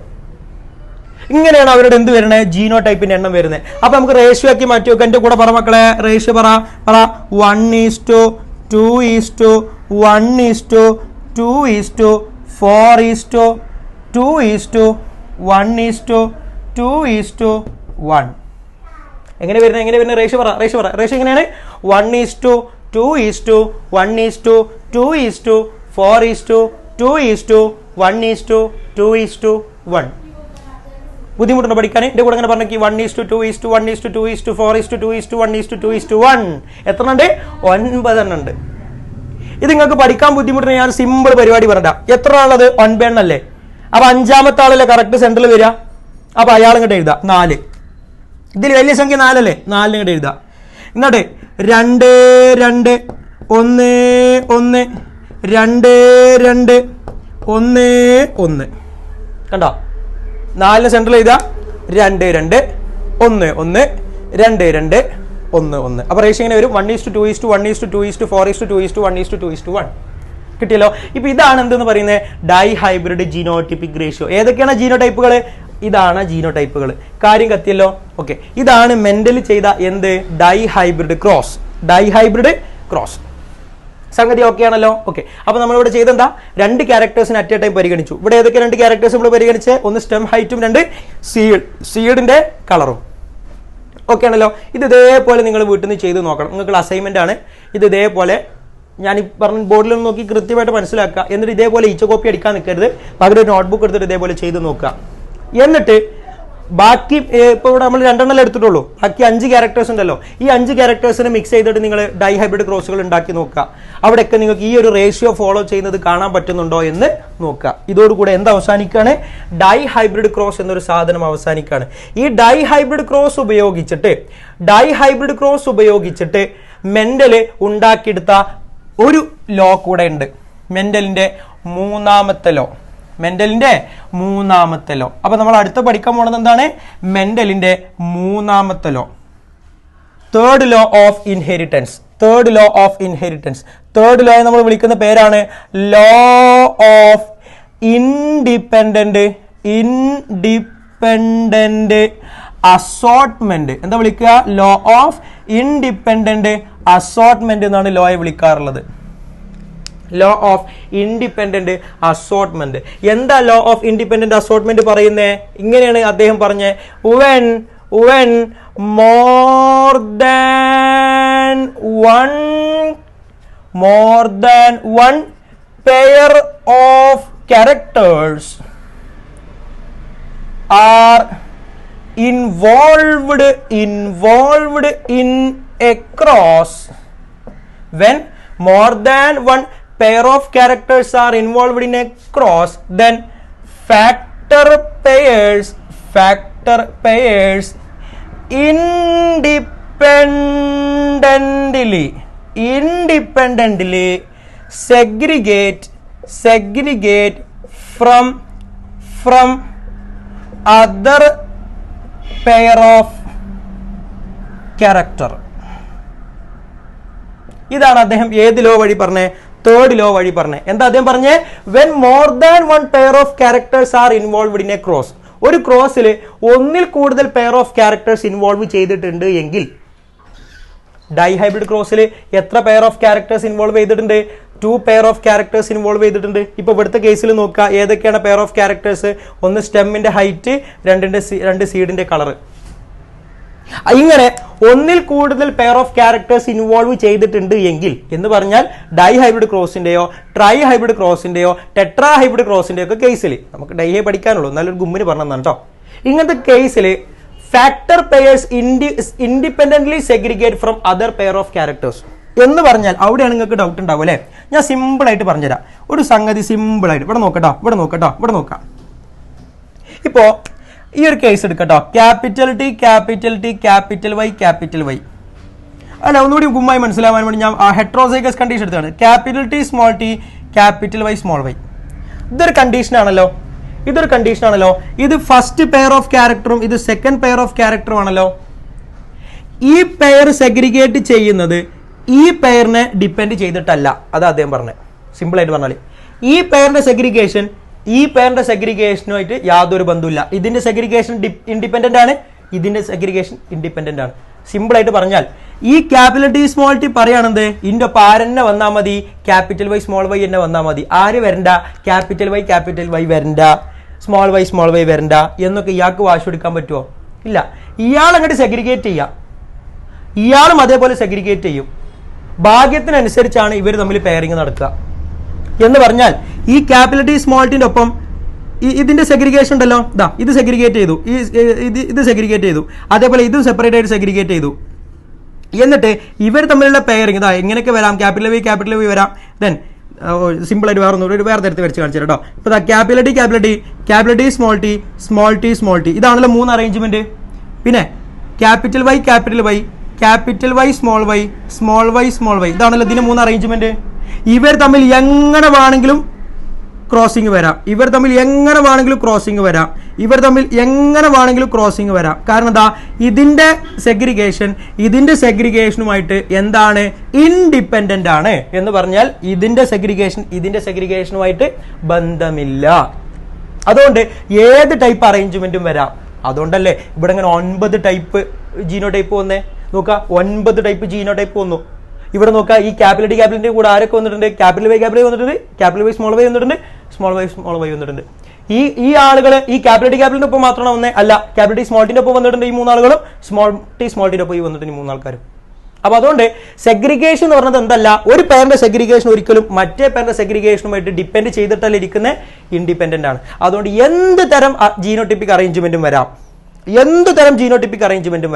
ഇങ്ങനെയാണ് അവരുടെ എന്ത് വരുന്നത്? ജീനോ ടൈപ്പിന്റെ എണ്ണം വരുന്നത്. അപ്പൊ നമുക്ക് റേഷ്യോ ആക്കി മാറ്റി വെക്കാം. എന്റെ കൂടെ പറ മക്കളെ, റേഷ്യോ പറ 1:2:2:4:2:1:2:1. എങ്ങനെ വരുന്നത്? റേഷ്യോ എങ്ങനെയാണ്? 1:2 2:1:2:4:2:1. ബുദ്ധിമുട്ടുണ്ടോ പഠിക്കാൻ? എൻ്റെ കൂടെ അങ്ങനെ പറഞ്ഞു 1:2:1:2:4:2:1:2:1. എത്ര ഉണ്ട്? 9 എണ്ണം ഉണ്ട്. ഇത് നിങ്ങൾക്ക് പഠിക്കാൻ ബുദ്ധിമുട്ടുണ്ടെങ്കിൽ ഞാൻ സിമ്പിൾ പരിപാടി പറഞ്ഞ എത്ര ആളത് 9 എണ്ണം അല്ലേ? അപ്പൊ 5ാമത്തെ ആളല്ലേ കറക്റ്റ് സെന്ററിൽ വരിക. അപ്പൊ അയാൾ ഇങ്ങോട്ട് എഴുതാം 4. ഇതിൽ വലിയ സംഖ്യ 4 അല്ലേ? 4 ഇങ്ങോട്ട് എഴുതാം. എന്നിട്ട് 2 2 1 1 2 2 1 1 കണ്ടോ? 4 സെന്ററിൽ എഴുതാ 2 2 1 1 2 2 1 1. അപ്പൊ റേഷ്യോ ഇങ്ങനെ വരും 1:2:1:2:4:2:1:2:1. കിട്ടിയല്ലോ. ഇപ്പൊ ഇതാണ് എന്തെന്ന് പറയുന്നത്? Dihybrid genotypic ratio. ഏതൊക്കെയാണ് ജീനോടൈപ്പുകൾ? ഇതാണ് ജീനോടൈപ്പുകൾ. കാര്യം കത്തിയല്ലോ. ഓക്കെ, ഇതാണ് മെന്റലി ചെയ്ത എന്ത്? Dihybrid cross. Dihybrid cross സംഗതി ഓക്കെ ആണല്ലോ. ഓക്കെ, അപ്പൊ നമ്മളിവിടെ ചെയ്തെന്താ? 2 ക്യാരക്ടേഴ്സിന് അറ്റ് എ ടൈം പരിഗണിച്ചു. ഇവിടെ ഏതൊക്കെ 2 ക്യാരക്ടേഴ്സ് നമ്മൾ പരിഗണിച്ച്? ഒന്ന് സ്റ്റെം ഹൈറ്റും 2 സീഡിന്റെ കളറും. ഓക്കെ ആണല്ലോ. ഇത് ഇതേപോലെ നിങ്ങൾ വീട്ടിൽ നിന്ന് ചെയ്ത് നോക്കണം. നിങ്ങൾക്ക് അസൈൻമെന്റ് ആണ്. ഇത് ഇതേപോലെ ഞാൻ ഈ പറഞ്ഞ ബോർഡിൽ നിന്ന് നോക്കി കൃത്യമായിട്ട് മനസ്സിലാക്കുക. എന്നിട്ട് ഇതേപോലെ ഈച്ച കോപ്പി അടിക്കാൻ നിൽക്കരുത്. പകരം ഒരു നോട്ട്ബുക്ക് എടുത്തിട്ട് ഇതേപോലെ ചെയ്ത് നോക്കുക. എന്നിട്ട് ബാക്കി ഇപ്പോൾ ഇവിടെ നമ്മൾ 2 എണ്ണം എടുത്തിട്ടുള്ളൂ. ബാക്കി 5 ക്യാരക്ടേഴ്സ് ഉണ്ടല്ലോ. ഈ 5 ക്യാരക്ടേഴ്സിനെ മിക്സ് ചെയ്തിട്ട് നിങ്ങൾ ഡൈ ഹൈബ്രിഡ് ക്രോസുകൾ ഉണ്ടാക്കി നോക്കുക. അവിടെയൊക്കെ നിങ്ങൾക്ക് ഈ ഒരു റേഷ്യോ ഫോളോ ചെയ്യുന്നത് കാണാൻ പറ്റുന്നുണ്ടോ എന്ന് നോക്കുക. ഇതോടുകൂടെ എന്ത് അവസാനിക്കുകയാണ്? ഡൈ ഹൈബ്രിഡ് ക്രോസ് എന്നൊരു സാധനം അവസാനിക്കുകയാണ്. ഈ ഡൈ ഹൈബ്രിഡ് ക്രോസ് ഉപയോഗിച്ചിട്ട് മെന്റല് ഉണ്ടാക്കിയെടുത്ത ഒരു ലോ കൂടെ ഉണ്ട്. മെന്റലിന്റെ മൂന്നാമത്തെ ലോ. അപ്പൊ നമ്മൾ അടുത്ത പഠിക്കാൻ പോണത് എന്താണ്? മെന്റലിന്റെ മൂന്നാമത്തെ law, third law of inheritance. Third law നമ്മൾ വിളിക്കുന്ന പേരാണ് ലോ ഓഫ് ഇൻഡിപെൻഡന്റ് അസോർട്ട്മെന്റ്. എന്താ വിളിക്കുക? ലോ ഓഫ് ഇൻഡിപെൻഡന്റ് അസോർട്ട്മെന്റ് എന്നാണ് ലോയെ വിളിക്കാറുള്ളത്. Law of independent assortment. എന്താ ലോ ഓഫ് ഇൻഡിപെൻഡന്റ് അസോർട്ട്മെന്റ് പറയുന്നേ? ഇങ്ങനെയാണ് അദ്ദേഹം പറഞ്ഞത്. when more than one pair of characters are involved in a cross. When more than one pair of characters are involved in a cross, then factor pairs independently segregate from other pair of character. ഇതാണ് അദ്ദേഹം ഏത് law വഴി പറഞ്ഞേ? Third law വഴി പറഞ്ഞേ. എന്താ അദ്ദേഹം പറഞ്ഞേ? When more than one pair of characters are involved in A cross. ഒരു ക്രോസിൽ ഒന്നിൽ കൂടുതൽ പെയർ ഓഫ് ക്യാരക്ടേഴ്സ് ഇൻവോൾവ് ചെയ്തിട്ടുണ്ട് എങ്കിൽ, ഡൈ ഹൈബ്രിഡ് ക്രോസിൽ എത്ര പെയർ ഓഫ് ക്യാരക്ടേഴ്സ് ഇൻവോൾവ് ചെയ്തിട്ടുണ്ട്? 2 പെയർ ഓഫ് ക്യാരക്ടേഴ്സ് ഇൻവോൾവ് ചെയ്തിട്ടുണ്ട്. ഇപ്പൊ ഇവിടുത്തെ കേസിൽ നോക്കുക, ഏതൊക്കെയാണ് പെയർ ഓഫ് ക്യാരക്ടേഴ്സ്? ഒന്ന് സ്റ്റെമ്മിന്റെ ഹൈറ്റ്, 2 സീഡിന്റെ കളർ. ഇങ്ങനെ ഒന്നിൽ കൂടുതൽ പെയർ ഓഫ് ക്യാരക്ടേഴ്സ് ഇൻവോൾവ് ചെയ്തിട്ടുണ്ട് എങ്കിൽ എന്ന് പറഞ്ഞാൽ ഡൈ ഹൈബ്രിഡ് ക്രോസിന്റെയോ ട്രൈ ഹൈബ്രിഡ് ക്രോസിന്റെയോ ടെട്രാ ഹൈബ്രിഡ് ക്രോസിന്റെയോ ഒക്കെ കേസിൽ നമുക്ക് ഡൈയെ പഠിക്കാനുള്ളൂ, നല്ലൊരു ഗുമ്മിന് പറഞ്ഞതാണ് കേട്ടോ. ഇങ്ങനത്തെ കേസിൽ factor pairs independently segregate from other pair of characters എന്ന് പറഞ്ഞാൽ അവിടെയാണ് നിങ്ങൾക്ക് ഡൗട്ട് ഉണ്ടാവും അല്ലേ? ഞാൻ സിമ്പിൾ ആയിട്ട് പറഞ്ഞുതരാം. ഒരു സംഗതി സിമ്പിൾ ആയിട്ട് ഇവിടെ നോക്കട്ടോ. ഇപ്പോ ഈ ഒരു കേസ് എടുക്കട്ടോ. Capital T capital Y. അല്ല, ഒന്നുകൂടി ഗുമ്മായി മനസ്സിലാവാൻ വേണ്ടി ഞാൻ ഹെട്രോസൈഗസ് കണ്ടീഷൻ എടുത്താണ്. Capital T small T capital Y small Y. ഇതൊരു കണ്ടീഷൻ ആണല്ലോ. ഇത് ഫസ്റ്റ് പെയർ ഓഫ് ക്യാരക്ടറും ഇത് സെക്കൻഡ് പെയർ ഓഫ് ക്യാരക്ടറും ആണല്ലോ. ഈ പെയർ സെഗ്രിഗേറ്റ് ചെയ്യുന്നത് ഈ പെയറിനെ ഡിപ്പെൻഡ് ചെയ്തിട്ടല്ല. അതാ അദ്ദേഹം പറഞ്ഞത്. സിമ്പിൾ ആയിട്ട് പറഞ്ഞാൽ ഈ പെയറിന്റെ സെഗ്രിഗേഷനുമായിട്ട് യാതൊരു ബന്ധമില്ല. ഇതിന്റെ സെഗ്രിഗേഷൻ ഇൻഡിപെൻഡന്റ് ആണ്, ഇതിന്റെ സെഗ്രിഗേഷൻ ഇൻഡിപെൻഡന്റ് ആണ്. സിമ്പിൾ ആയിട്ട് പറഞ്ഞാൽ ഈ ക്യാപിറ്റൽ ടി സ്മോൾ ടി പറയുകയാണെന്ത്? ഇതിന്റെ പാരന്നെ വന്നാൽ മതി, ക്യാപിറ്റൽ വൈ സ്മോൾ വൈ എന്നെ വന്നാൽ മതി. ആര് വരണ്ട? ക്യാപിറ്റൽ വൈ വരണ്ട, സ്മോൾ വൈ വരണ്ട എന്നൊക്കെ ഇയാൾക്ക് വാശി എടുക്കാൻ പറ്റുമോ? ഇല്ല. ഇയാൾ അങ്ങോട്ട് സെഗ്രിഗേറ്റ് ചെയ്യാം, ഇയാളും അതേപോലെ സെഗ്രിഗേറ്റ് ചെയ്യും. ഭാഗ്യത്തിനനുസരിച്ചാണ് ഇവർ തമ്മിൽ പെയറിങ് നടക്കുക. എന്ന് പറഞ്ഞാൽ ഈ ക്യാപിറ്റൽ ടി സ്മോൾ ടിന്റെ ഒപ്പം ഇതിന്റെ സെഗ്രിഗേഷൻ ഉണ്ടല്ലോ, ഇത് സെഗ്രിഗേറ്റ് ചെയ്തു, ഇത് സെഗ്രിഗേറ്റ് ചെയ്തു, അതേപോലെ ഇതും സെപ്പറേറ്റ് ആയിട്ട് സെഗ്രിഗേറ്റ് ചെയ്തു. എന്നിട്ട് ഇവർ തമ്മിലുള്ള പെയറിങ് എങ്ങനെയൊക്കെ വരാം, ക്യാപിറ്റൽ വൈ വരാം. ദെൻ സിമ്പിൾ ആയിട്ട് വേറെ തരത്തിൽ വരച്ച് കാണിച്ചു കേട്ടോ. ഇപ്പൊ ക്യാപിറ്റൽ ടി സ്മോൾ ടി ഇതാണല്ലോ 3 അറേഞ്ച്മെന്റ്. പിന്നെ ക്യാപിറ്റൽ വൈ സ്മോൾ വൈ ഇതാണല്ലോ ഇതിന് 3 അറേഞ്ച്മെന്റ്. ഇവർ തമ്മിൽ എങ്ങനെ വേണമെങ്കിലും ക്രോസിംഗ് വരാം. കാരണം എന്താ, ഇതിന്റെ സെഗ്രിഗേഷനുമായിട്ട് എന്താണ്, ഇൻഡിപെൻഡന്റ് ആണ്. എന്ന് പറഞ്ഞാൽ ഇതിന്റെ സെഗ്രിഗേഷനുമായിട്ട് ബന്ധമില്ല. അതുകൊണ്ട് ഏത് ടൈപ്പ് അറേഞ്ച്മെന്റും വരാം. അതുകൊണ്ടല്ലേ ഇവിടെ ഇങ്ങനെ 9 ടൈപ്പ് ജീനോടൈപ്പ് വന്നേ. നോക്കാം, 9 ടൈപ്പ് ജീനോടൈപ്പ് വന്നു. ഇവിടെ നോക്കാം, ഈ ക്യാപിറ്റൽ കൂടെ ആരൊക്കെ വന്നിട്ടുണ്ട്, ക്യാപിറ്റൽ വൈ വന്നിട്ടുണ്ട്, ക്യാപിറ്റൽ വൈ സ്മോൾ വൈ വന്നിട്ടുണ്ട്, സ്മോൾ വൈ വന്നിട്ടുണ്ട്. ഈ ആളുകൾ ഈ ക്യാപിറ്റലിന്റെ ഒപ്പം മാത്രമാണ് വന്നേ, അല്ല ക്യാപിറ്റൽ ടി സ്മോൾ ടിന്റെ ഒപ്പം വന്നിട്ടുണ്ട് ഈ 3 ആളുകളും, സ്മോൾ ടിന്റെ ഒപ്പം വന്നിട്ടുണ്ട് ഈ 3 ആൾക്കാരും. അപ്പൊ അതുകൊണ്ട് സെഗ്രിഗേഷൻ എന്ന് പറഞ്ഞത് എന്തല്ല, ഒരു പേരിന്റെ സെഗ്രിഗേഷൻ ഒരിക്കലും മറ്റേ പേരിന്റെ സെഗ്രിഗേഷനുമായിട്ട് ഡിപ്പെൻഡ് ചെയ്തിട്ടല്ല ഇരിക്കുന്ന, ഇൻഡിപെൻഡന്റ് ആണ്. അതുകൊണ്ട് എന്ത് തരം ജീനോട്ടിപ്പിക് അറേഞ്ച്മെന്റും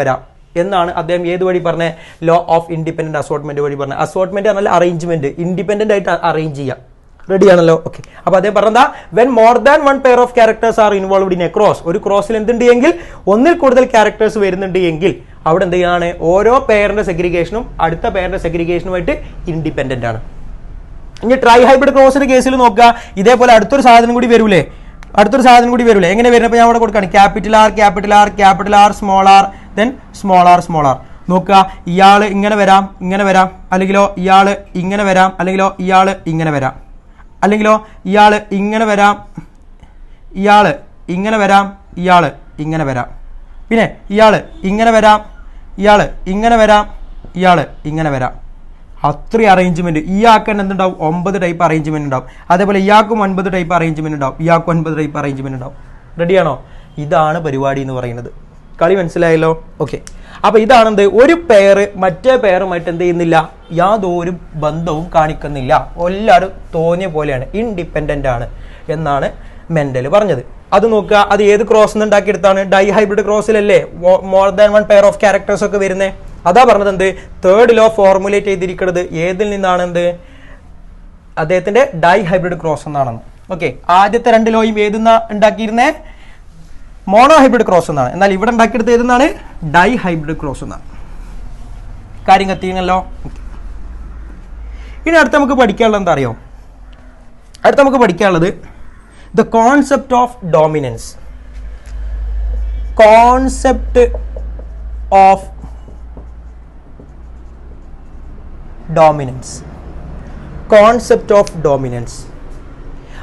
വരാം എന്നാണ് അദ്ദേഹം ഏത് വഴി പറഞ്ഞ, ലോ ഓഫ് ഇൻഡിപെൻഡന്റ് അസോർട്ട്മെന്റ് വഴി പറഞ്ഞ. അസോർട്ട്മെന്റ് പറഞ്ഞാൽ അറേഞ്ച്മെന്റ്, ഇൻഡിപെൻഡന്റ് ആയിട്ട് അറേഞ്ച് ചെയ്യാം. റെഡി ആണല്ലോ? ഓക്കെ. അപ്പൊ അദ്ദേഹം പറഞ്ഞാ, when more than 1 pair of characters are involved in A cross, ഒരു ക്രോസിൽ എന്തുണ്ട് എങ്കിൽ, ഒന്നിൽ കൂടുതൽ ക്യാരക്ടേഴ്സ് വരുന്നുണ്ട് എങ്കിൽ അവിടെ എന്ത് ചെയ്യാണ്, ഓരോ പെയറിന്റെ സെഗ്രിഗേഷനും അടുത്ത പെയറിന്റെ സെഗ്രിഗേഷനുമായിട്ട് ഇൻഡിപെൻഡന്റ് ആണ്. ഇനി ട്രൈ ഹൈബ്രിഡ് ക്രോസിന്റെ കേസിൽ നോക്കുക, ഇതേപോലെ അടുത്തൊരു സാധനം കൂടി വരൂലേ. എങ്ങനെ വരുന്നപ്പോൾ ഞാൻ അവിടെ കൊടുക്കുകയാണ്, capital R small R, then small R. നോക്കുക, ഇയാള് ഇങ്ങനെ വരാം, അല്ലെങ്കിലോ ഇയാള് ഇങ്ങനെ വരാം, അല്ലെങ്കിലോ ഇയാള് ഇങ്ങനെ വരാം, അല്ലെങ്കിലോ ഇയാള് ഇങ്ങനെ വരാം, ഇയാള് ഇങ്ങനെ വരാം, ഇയാള് ഇങ്ങനെ വരാം, പിന്നെ ഇയാള് ഇങ്ങനെ വരാം, ഇയാള് ഇങ്ങനെ വരാം, ഇയാള് ഇങ്ങനെ വരാം. അത്രയും അറേഞ്ച്മെന്റ്. ഇയാൾക്ക് തന്നെ എന്തുണ്ടാവും, 9 ടൈപ്പ് അറേഞ്ച്മെന്റ് ഉണ്ടാവും. അതേപോലെ ഇയാൾക്കും 9 ടൈപ്പ് അറേഞ്ച്മെന്റ് ഉണ്ടാവും, ഇയാൾക്കും 9 ടൈപ്പ് അറേഞ്ച്മെന്റ് ഉണ്ടാവും. റെഡിയാണോ? ഇതാണ് പരിപാടി എന്ന് പറയുന്നത്. കളി മനസ്സിലായല്ലോ? ഓക്കെ. അപ്പൊ ഇതാണെന്ത്, ഒരു പെയർ മറ്റേ പെയറുമായിട്ട് എന്ത് ചെയ്യുന്നില്ല, യാതൊരു ബന്ധവും കാണിക്കുന്നില്ല, എല്ലാവരും തോന്നിയ പോലെയാണ്, ഇൻഡിപെൻഡന്റ് ആണ് എന്നാണ് മെൻഡൽ പറഞ്ഞത്. അത് നോക്കുക, അത് ഏത് ക്രോസ് ഉണ്ടാക്കിയെടുത്താണ്, ഡൈ ഹൈബ്രിഡ് ക്രോസിലല്ലേ more than 1 pair of characters ഒക്കെ വരുന്നത്. അതാ പറഞ്ഞത് എന്ത്, 3rd ലോ ഫോർമുലേറ്റ് ചെയ്തിരിക്കുന്നത് ഏതിൽ നിന്നാണ്, എന്ത്, അദ്ദേഹത്തിന്റെ ഡൈ ഹൈബ്രിഡ് ക്രോസ് എന്നാണെന്ന്. ഓക്കെ. ആദ്യത്തെ 2 ലോയും ഏതെന്നാ ഉണ്ടാക്കിയിരുന്നേ, മോണോ ഹൈബ്രിഡ് ക്രോസ് എന്നാണ്. എന്നാൽ ഇവിടെ ഉണ്ടാക്കിയെടുത്ത് ഏതെന്നാണ്, ഡൈ ഹൈബ്രിഡ് ക്രോസ് എന്നാണ്. കാര്യം കത്തിയല്ലോ. ഇനി അടുത്ത് നമുക്ക് പഠിക്കാനുള്ളത് എന്താ അറിയോ, ദ കോൺസെപ്റ്റ് ഓഫ് ഡോമിനൻസ്.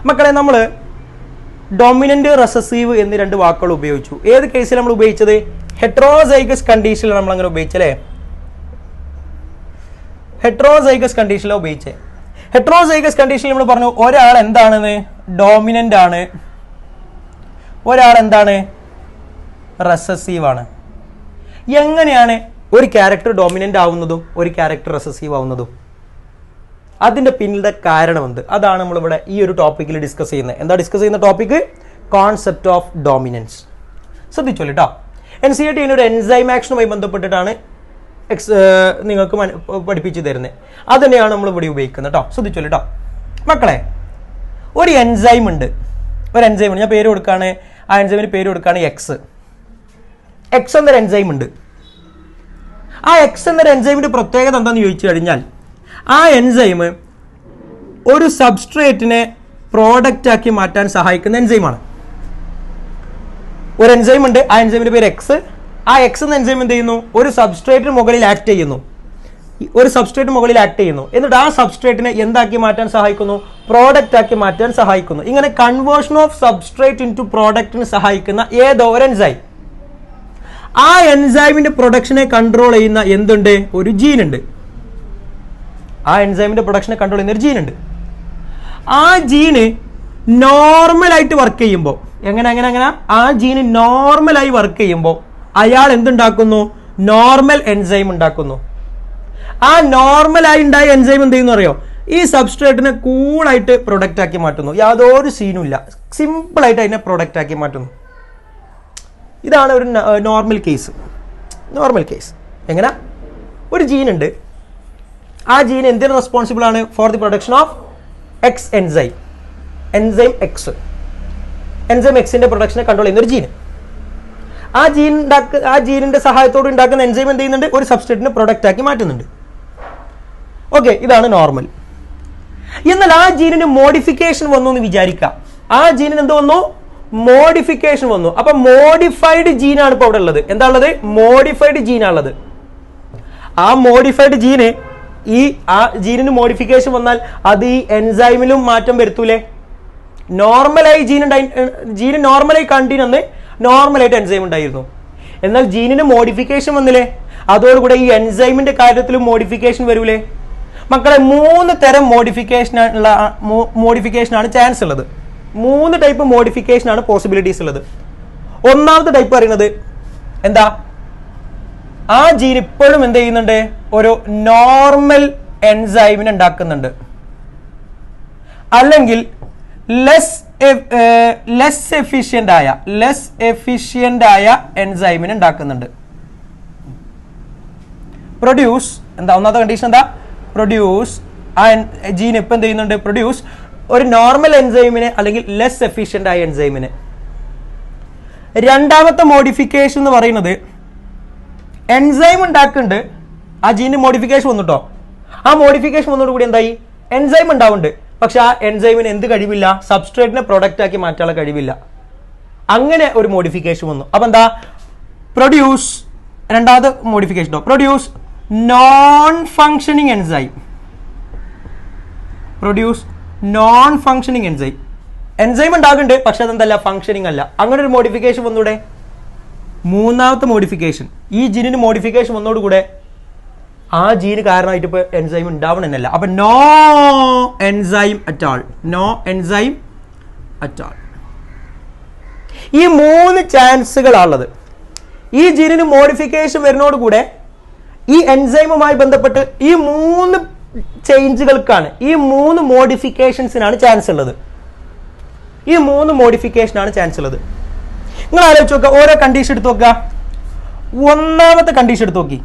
മക്കളെ, നമ്മൾ ഡോമിനന്റ് റെസസീവ് എന്നീ 2 വാക്കുകൾ ഉപയോഗിച്ചു. ഏത് കേസിൽ നമ്മൾ ഉപയോഗിച്ചത്, ഹെട്രോസൈഗസ് കണ്ടീഷനിൽ നമ്മൾ അങ്ങനെ ഉപയോഗിച്ചല്ലേ, ഹെട്രോസൈഗസ് കണ്ടീഷനിലാണ് ഉപയോഗിച്ചത്. ഹെട്രോസൈഗസ് കണ്ടീഷനിൽ നമ്മൾ പറഞ്ഞു ഒരാൾ എന്താണെന്ന്, ഡോമിനന്റ് ആണ്, ഒരാൾ എന്താണ്, റെസസീവ് ആണ്. എങ്ങനെയാണ് ഒരു ക്യാരക്ടർ ഡോമിനന്റ് ആവുന്നതും ഒരു ക്യാരക്ടർ റെസസീവ് ആവുന്നതും? അതിന്റെ പിന്നിലെ കാരണം എന്ത്? അതാണ് നമ്മളിവിടെ ഈ ഒരു ടോപ്പിക്കിൽ ഡിസ്കസ് ചെയ്യുന്നത്. എന്താ ഡിസ്കസ് ചെയ്യുന്ന ടോപ്പിക്? Concept of dominance. ശ്രദ്ധിച്ചോളൂ കേട്ടോ. NCERT ഒരു എൻസൈം ആക്ഷനുമായി ബന്ധപ്പെട്ടിട്ടാണ് നിങ്ങൾക്ക് പഠിപ്പിച്ചു തരുന്നത്. അത് തന്നെയാണ് നമ്മൾ ഇവിടെ ഉപയോഗിക്കുന്നത് കേട്ടോ. ശ്രദ്ധിച്ചോളൂ കേട്ടോ മക്കളെ. ഒരു എൻസൈം ഉണ്ട്, ഞാൻ പേര് കൊടുക്കുകയാണ്, ആ എൻസൈമിന് പേര് കൊടുക്കുകയാണ് എക്സ് എന്നൊരു എൻസൈം ഉണ്ട്. ആ എക്സ് എന്നൊരു എൻസൈമിന്റെ പ്രത്യേകത എന്താണെന്ന് ചോദിച്ചു കഴിഞ്ഞാൽ, ആ എൻസൈം ഒരു സബ്സ്ട്രേറ്റിനെ പ്രോഡക്റ്റ് ആക്കി മാറ്റാൻ സഹായിക്കുന്ന എൻസൈമാണ്. ഒരു എൻസൈം ഉണ്ട്, ആ എൻസൈമിന്റെ പേര് എക്സ്. ആ എക്സ് എന്ന എൻസൈം എന്ത് ചെയ്യുന്നു, ഒരു സബ്സ്ട്രേറ്റിന് മുകളിൽ ആക്ട് ചെയ്യുന്നു, എന്നിട്ട് ആ സബ്സ്ട്രേറ്റിനെ എന്താക്കി മാറ്റാൻ സഹായിക്കുന്നു, പ്രോഡക്റ്റ് ആക്കി മാറ്റാൻ സഹായിക്കുന്നു. ഇങ്ങനെ conversion of substrate into പ്രോഡക്റ്റിന് സഹായിക്കുന്ന ഏതോ ഒരു എൻസൈം. ആ എൻസൈമിന്റെ പ്രൊഡക്ഷനെ കൺട്രോൾ ചെയ്യുന്ന എന്തുണ്ട്, ഒരു ജീൻ ഉണ്ട്. ആ എൻസൈമിന്റെ പ്രൊഡക്ഷനെ കൺട്രോൾ ചെയ്യുന്ന ഒരു ജീൻ ഉണ്ട്. ആ ജീന് നോർമലായിട്ട് വർക്ക് ചെയ്യുമ്പോൾ, എങ്ങനെ ആ ജീന് നോർമലായി വർക്ക് ചെയ്യുമ്പോൾ അയാൾ എന്തുണ്ടാക്കുന്നു, നോർമൽ എൻസൈം ഉണ്ടാക്കുന്നു. ആ നോർമലായി ഉണ്ടായ എൻസൈം എന്ത് ചെയ്യുന്നു അറിയോ, ഈ സബ്സ്ട്രേറ്റിനെ കൂളായിട്ട് പ്രൊഡക്റ്റ് ആക്കി മാറ്റുന്നു. യാതൊരു സീനും ഇല്ല, സിമ്പിളായിട്ട് അതിനെ പ്രൊഡക്റ്റ് ആക്കി മാറ്റുന്നു. ഇതാണ് ഒരു നോർമൽ കേസ്. നോർമൽ കേസ് എങ്ങനെ, ഒരു ജീൻ ഉണ്ട്, ആ ജീൻ എന്തിനു റെസ്പോൺസിബിൾ ആണ്? For the production of X enzyme, enzyme X, enzyme എക്സിന്റെ പ്രൊഡക്ഷനെ കൺട്രോൾ ചെയ്യുന്ന ഒരു ജീൻ. ആ ജീനിന്റെ സഹായത്തോട് ഉണ്ടാക്കുന്ന എൻസൈം എന്ത് ചെയ്യുന്നുണ്ട്? ഒരു സബ്സ്ട്രേറ്റിനെ പ്രൊഡക്റ്റ് ആക്കി മാറ്റുന്നുണ്ട്. ഓക്കെ, ഇതാണ് നോർമൽ. എന്നാൽ ആ ജീനിന് മോഡിഫിക്കേഷൻ വന്നു എന്ന് വിചാരിക്കാം. ആ ജീനിന് എന്ത് വന്നു? മോഡിഫിക്കേഷൻ വന്നു. അപ്പൊ മോഡിഫൈഡ് ജീനാണ് ഇപ്പൊ അവിടെ ഉള്ളത്. എന്താ ഉള്ളത്? മോഡിഫൈഡ് ജീനാണുള്ളത്. ആ മോഡിഫൈഡ് ജീന്, ആ ജീനിന് മോഡിഫിക്കേഷൻ വന്നാൽ അത് ഈ എൻസൈമിലും മാറ്റം വരുത്തൂലേ? നോർമലായി ജീന് നോർമലായി കണ്ടിരുന്ന് നോർമലായിട്ട് എൻസൈം ഉണ്ടായിരുന്നു. എന്നാൽ ജീനിന് മോഡിഫിക്കേഷൻ വന്നില്ലേ, അതോടുകൂടെ ഈ എൻസൈമിന്റെ കാര്യത്തിലും മോഡിഫിക്കേഷൻ വരൂലേ? മക്കളെ, 3 തരം മോഡിഫിക്കേഷനാണ് ചാൻസ് ഉള്ളത്. 3 ടൈപ്പ് മോഡിഫിക്കേഷനാണ് പോസിബിലിറ്റീസ് ഉള്ളത്. ഒന്നാമത്തെ ടൈപ്പ് പറയുന്നത് എന്താ? ആ ജീൻ ഇപ്പോഴും എന്ത് ചെയ്യുന്നുണ്ട്? ഒരു നോർമൽ എൻസൈമിനെ ഉണ്ടാക്കുന്നുണ്ട്, അല്ലെങ്കിൽ ലെസ് എഫിഷ്യന്റ് ആയ എൻസൈമിനെ ഉണ്ടാക്കുന്നുണ്ട്. പ്രൊഡ്യൂസ് എന്താ? ഒന്നാമത്തെ കണ്ടീഷൻ എന്താ? പ്രൊഡ്യൂസ്, ആ ജീൻ ഇപ്പം എന്ത് ചെയ്യുന്നുണ്ട്? പ്രൊഡ്യൂസ് ഒരു നോർമൽ എൻസൈമിനെ അല്ലെങ്കിൽ ലെസ് എഫിഷ്യന്റ് ആയ എൻസൈമിനെ. രണ്ടാമത്തെ മോഡിഫിക്കേഷൻ എന്ന് പറയുന്നത് എൻസൈം ഉണ്ടാക്കുന്നുണ്ട്, ആ ജീന് മോഡിഫിക്കേഷൻ വന്നിട്ടോ, ആ മോഡിഫിക്കേഷൻ വന്നതോടുകൂടി എന്തായി? എൻസൈം ഉണ്ടാവുന്നുണ്ട്, പക്ഷെ ആ എൻസൈമിന് എന്ത് കഴിവില്ല? സബ്സ്ട്രേറ്റിനെ പ്രൊഡക്റ്റ് ആക്കി മാറ്റാനുള്ള കഴിവില്ല. അങ്ങനെ ഒരു മോഡിഫിക്കേഷൻ വന്നു. അപ്പൊ എന്താ? പ്രൊഡ്യൂസ്, രണ്ടാമത്തെ modification, produce non functioning enzyme. Produce non functioning enzyme. Enzyme ഉണ്ടാകുന്നുണ്ട്, പക്ഷെ അതെന്തല്ല? ഫങ്ഷനിങ് അല്ല. അങ്ങനെ ഒരു മോഡിഫിക്കേഷൻ വന്നൂടെ? മൂന്നാമത്തെ മോഡിഫിക്കേഷൻ, ഈ ജീനിന് മോഡിഫിക്കേഷൻ വന്നതോടുകൂടെ ആ ജീന് കാരണമായിട്ട് ഇപ്പൊ എൻസൈം ഉണ്ടാവണമെന്നല്ല. അപ്പൊ no enzyme അറ്റാൾ, no enzyme at all. ഈ 3 ചാൻസുകളാണുള്ളത്. ഈ ജീനിന് മോഡിഫിക്കേഷൻ വരുന്നതോടുകൂടെ ഈ എൻസൈമുമായി ബന്ധപ്പെട്ട് ഈ 3 ചേഞ്ചുകൾക്കാണ്, ഈ 3 മോഡിഫിക്കേഷൻസിനാണ് ചാൻസ് ഉള്ളത്. ഈ 3 മോഡിഫിക്കേഷനാണ് ചാൻസ് ഉള്ളത്. നിങ്ങൾ ആലോചിച്ച് നോക്കുക, ഓരോ കണ്ടീഷൻ എടുത്ത് നോക്കുക. ഒന്നാമത്തെ കണ്ടീഷൻ എടുത്ത് നോക്കി.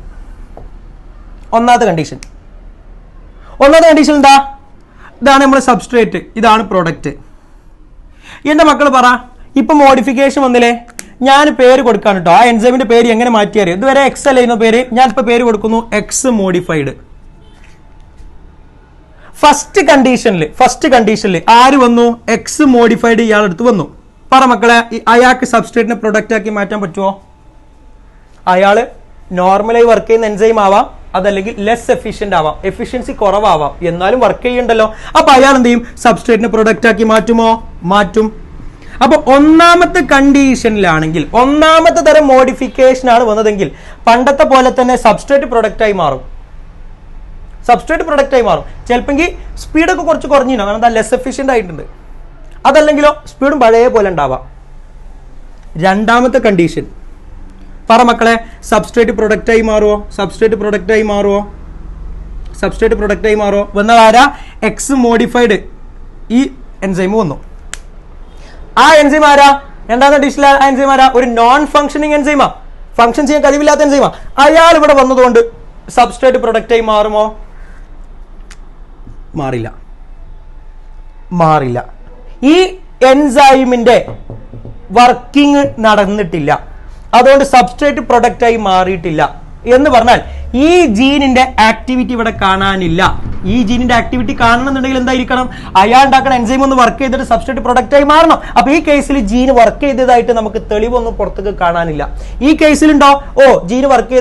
ഒന്നാമത്തെ കണ്ടീഷൻ എന്താ? ഇതാണ് നമ്മുടെ സബ്സ്ട്രേറ്റ്, ഇതാണ് പ്രോഡക്റ്റ്. എന്റെ മക്കൾ പറ, ഇപ്പൊ മോഡിഫിക്കേഷൻ വന്നില്ലേ? ഞാൻ പേര് കൊടുക്കാൻ കേട്ടോ. ആ എൻസൈമിന്റെ പേര് എങ്ങനെ മാറ്റിയാൽ? ഇതുവരെ എക്സ് അല്ലായിരുന്നു പേര്, ഞാൻ ഇപ്പൊ പേര് കൊടുക്കുന്നു എക്സ് മോഡിഫൈഡ്. ഫസ്റ്റ് കണ്ടീഷനിൽ ആര് വന്നു? എക്സ് മോഡിഫൈഡ് ഇയാളെടുത്ത് വന്നു. പറ മക്കളെ, അയാൾക്ക് സബ്സ്ട്രേറ്റിനെ പ്രൊഡക്റ്റ് ആക്കി മാറ്റാൻ പറ്റുമോ? അയാള് നോർമലായി വർക്ക് ചെയ്യുന്ന എൻസൈം ആവാം, അതല്ലെങ്കിൽ ലെസ് എഫിഷ്യന്റ് ആവാം, എഫിഷ്യൻസി കുറവാവാം, എന്നാലും വർക്ക് ചെയ്യണ്ടല്ലോ. അപ്പൊ അയാൾ എന്ത് ചെയ്യും? സബ്സ്ട്രേറ്റിനെ പ്രൊഡക്റ്റ് ആക്കി മാറ്റുമോ? മാറ്റും. അപ്പൊ ഒന്നാമത്തെ കണ്ടീഷനിലാണെങ്കിൽ, ഒന്നാമത്തെ തരം മോഡിഫിക്കേഷൻ ആണ് വന്നതെങ്കിൽ പണ്ടത്തെ പോലെ തന്നെ സബ്സ്ട്രേറ്റ് പ്രൊഡക്റ്റ് ആയി മാറും. ചിലപ്പോൾ സ്പീഡൊക്കെ കുറച്ച് കുറഞ്ഞിനോ, കാരണം എന്താ? ലെസ് എഫിഷ്യന്റ് ആയിട്ടുണ്ട്. അതല്ലെങ്കിലോ സ്പീഡും പഴയ പോലെ ഉണ്ടാവാം. രണ്ടാമത്തെ കണ്ടീഷൻ പറ മക്കളെ, സബ്സ്ട്രേറ്റ് പ്രൊഡക്റ്റ് ആയി മാറുമോ? വന്നാൽ ആരാ? എക്സ് മോഡിഫൈഡ് ഈ എൻസൈം വന്നു. ആ എൻസൈം ആരാ? രണ്ടാമത്തെ ഡിഷിലെ ആ എൻസൈം ആരാ? ഒരു നോൺ ഫങ്ഷനിങ് എൻസൈമാ, ഫങ്ഷൻ ചെയ്യാൻ കഴിവില്ലാത്ത എൻസൈമാ. അയാൾ ഇവിടെ വന്നതുകൊണ്ട് സബ്സ്ട്രേറ്റ് പ്രൊഡക്റ്റ് ആയി മാറുമോ? മാറില്ല. ഈ എൻസൈമിന്റെ വർക്കിംഗ് നടന്നിട്ടില്ല, അതുകൊണ്ട് സബ്സ്ട്രേറ്റ് പ്രൊഡക്റ്റ് ആയി മാറിയിട്ടില്ല. എന്ന് പറഞ്ഞാൽ ഈ ജീനിന്റെ ആക്ടിവിറ്റി ഇവിടെ കാണാനില്ല. ഈ ജീനിന്റെ ആക്ടിവിറ്റി കാണണമെന്നുണ്ടെങ്കിൽ എന്തായിരിക്കണം? അയാൾ ഉണ്ടാക്കുന്ന എൻസൈം ഒന്ന് വർക്ക് ചെയ്തിട്ട് സബ്സ്ട്രേറ്റ് പ്രൊഡക്റ്റ് ആയി മാറണം. അപ്പൊ ഈ കേസിൽ ജീന് വർക്ക് ചെയ്തതായിട്ട് നമുക്ക് തെളിവൊന്നും പുറത്തേക്ക് കാണാനില്ല. ഈ കേസിലുണ്ടോ? ജീന് വർക്ക്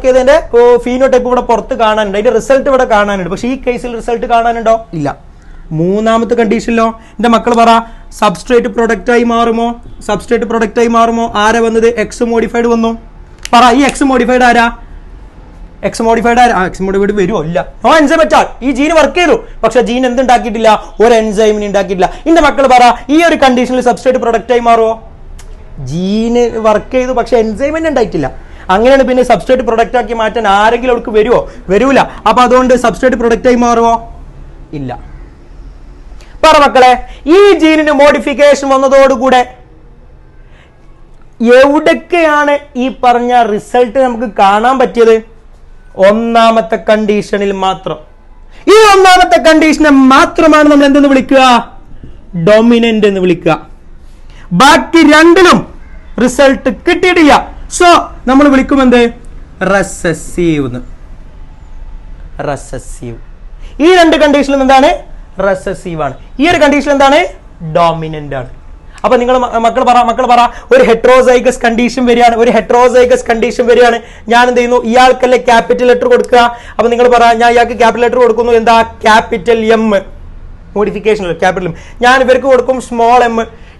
ചെയ്തതിന്റെ ഫീനോടൈപ്പ് ഇവിടെ പുറത്ത് കാണാനുണ്ട്, അതിന്റെ റിസൾട്ട് ഇവിടെ കാണാനുണ്ട്. പക്ഷെ ഈ കേസിൽ റിസൾട്ട് കാണാനുണ്ടോ? ഇല്ല. മൂന്നാമത്തെ കണ്ടീഷനിലോ എന്റെ മക്കൾ പറ, സബ്സ്ട്രേറ്റ് പ്രൊഡക്റ്റ് ആയി മാറുമോ? ആരാ വന്നത്? എക്സ് മോഡിഫൈഡ് വന്നു. പറ, ഈ എക്സ് മോഡിഫൈഡ് ആരാ? എക്സ് മോഡിഫൈഡ് വരുമോ? ഇല്ല. No enzyme at all. ഈ ജീൻ വർക്ക് ചെയ്തു, പക്ഷെ ജീൻ എന്തുണ്ടാക്കിയിട്ടില്ല? ഒരു എൻസൈമിന് ഉണ്ടാക്കിയിട്ടില്ല. എന്റെ മക്കൾ പറ, ഈ ഒരു കണ്ടീഷനിൽ സബ്സ്ട്രേറ്റ് പ്രൊഡക്റ്റ് ആയി മാറുമോ? ജീന് വർക്ക് ചെയ്തു, പക്ഷെ എൻസൈമിന് ഉണ്ടായിട്ടില്ല. അങ്ങനെയാണ് പിന്നെ സബ്സ്ട്രേറ്റ് പ്രൊഡക്റ്റ് ആക്കി മാറ്റാൻ ആരെങ്കിലും അവർക്ക് വരുമോ? വരൂല. അപ്പൊ അതുകൊണ്ട് സബ്സ്ട്രേറ്റ് പ്രൊഡക്റ്റ് ആയി മാറുമോ? ഇല്ല. പറ മക്കളെ, ഈ ജീനിന് മോഡിഫിക്കേഷൻ വന്നതോടുകൂടെ എവിടൊക്കെയാണ് ഈ പറഞ്ഞ റിസൾട്ട് നമുക്ക് കാണാൻ പറ്റിയത്? ഒന്നാമത്തെ കണ്ടീഷനിൽ മാത്രം. ഈ ഒന്നാമത്തെ കണ്ടീഷനെ മാത്രമാണ് നമ്മൾ എന്തെന്ന് വിളിക്കുക? ഡോമിനന്റ് എന്ന് വിളിക്കുക. ബാക്കി രണ്ടിലും റിസൾട്ട് കിട്ടിയിട്ടില്ല. സോ നമ്മൾ വിളിക്കും എന്ത്? റെസസീവ്. റെസസീവ്. ഈ രണ്ട് കണ്ടീഷനിലും എന്താണ്? റെസസീവ് ആണ്. ഈ ഒരു കണ്ടീഷൻ എന്താണ്? ഡോമിനന്റ് ആണ്. അപ്പൊ നിങ്ങൾ മക്കൾ പറ ഒരു ഹെട്രോസൈഗസ് കണ്ടീഷൻ വരികയാണ്. ഒരു ഹെട്രോസൈഗസ് കണ്ടീഷൻ വരികയാണ്. ഞാൻ എന്ത് ചെയ്യുന്നു? ഇയാൾക്കല്ലേ ക്യാപിറ്റൽ ലെറ്റർ കൊടുക്കുക. അപ്പൊ നിങ്ങൾ പറ, ഞാൻ ഇയാൾക്ക് ക്യാപിറ്റൽ ലെറ്റർ കൊടുക്കുന്നു. എന്താ? Capital M. Modification capital M. ഞാൻ ഇവർക്ക് കൊടുക്കും സ്മോൾ എം.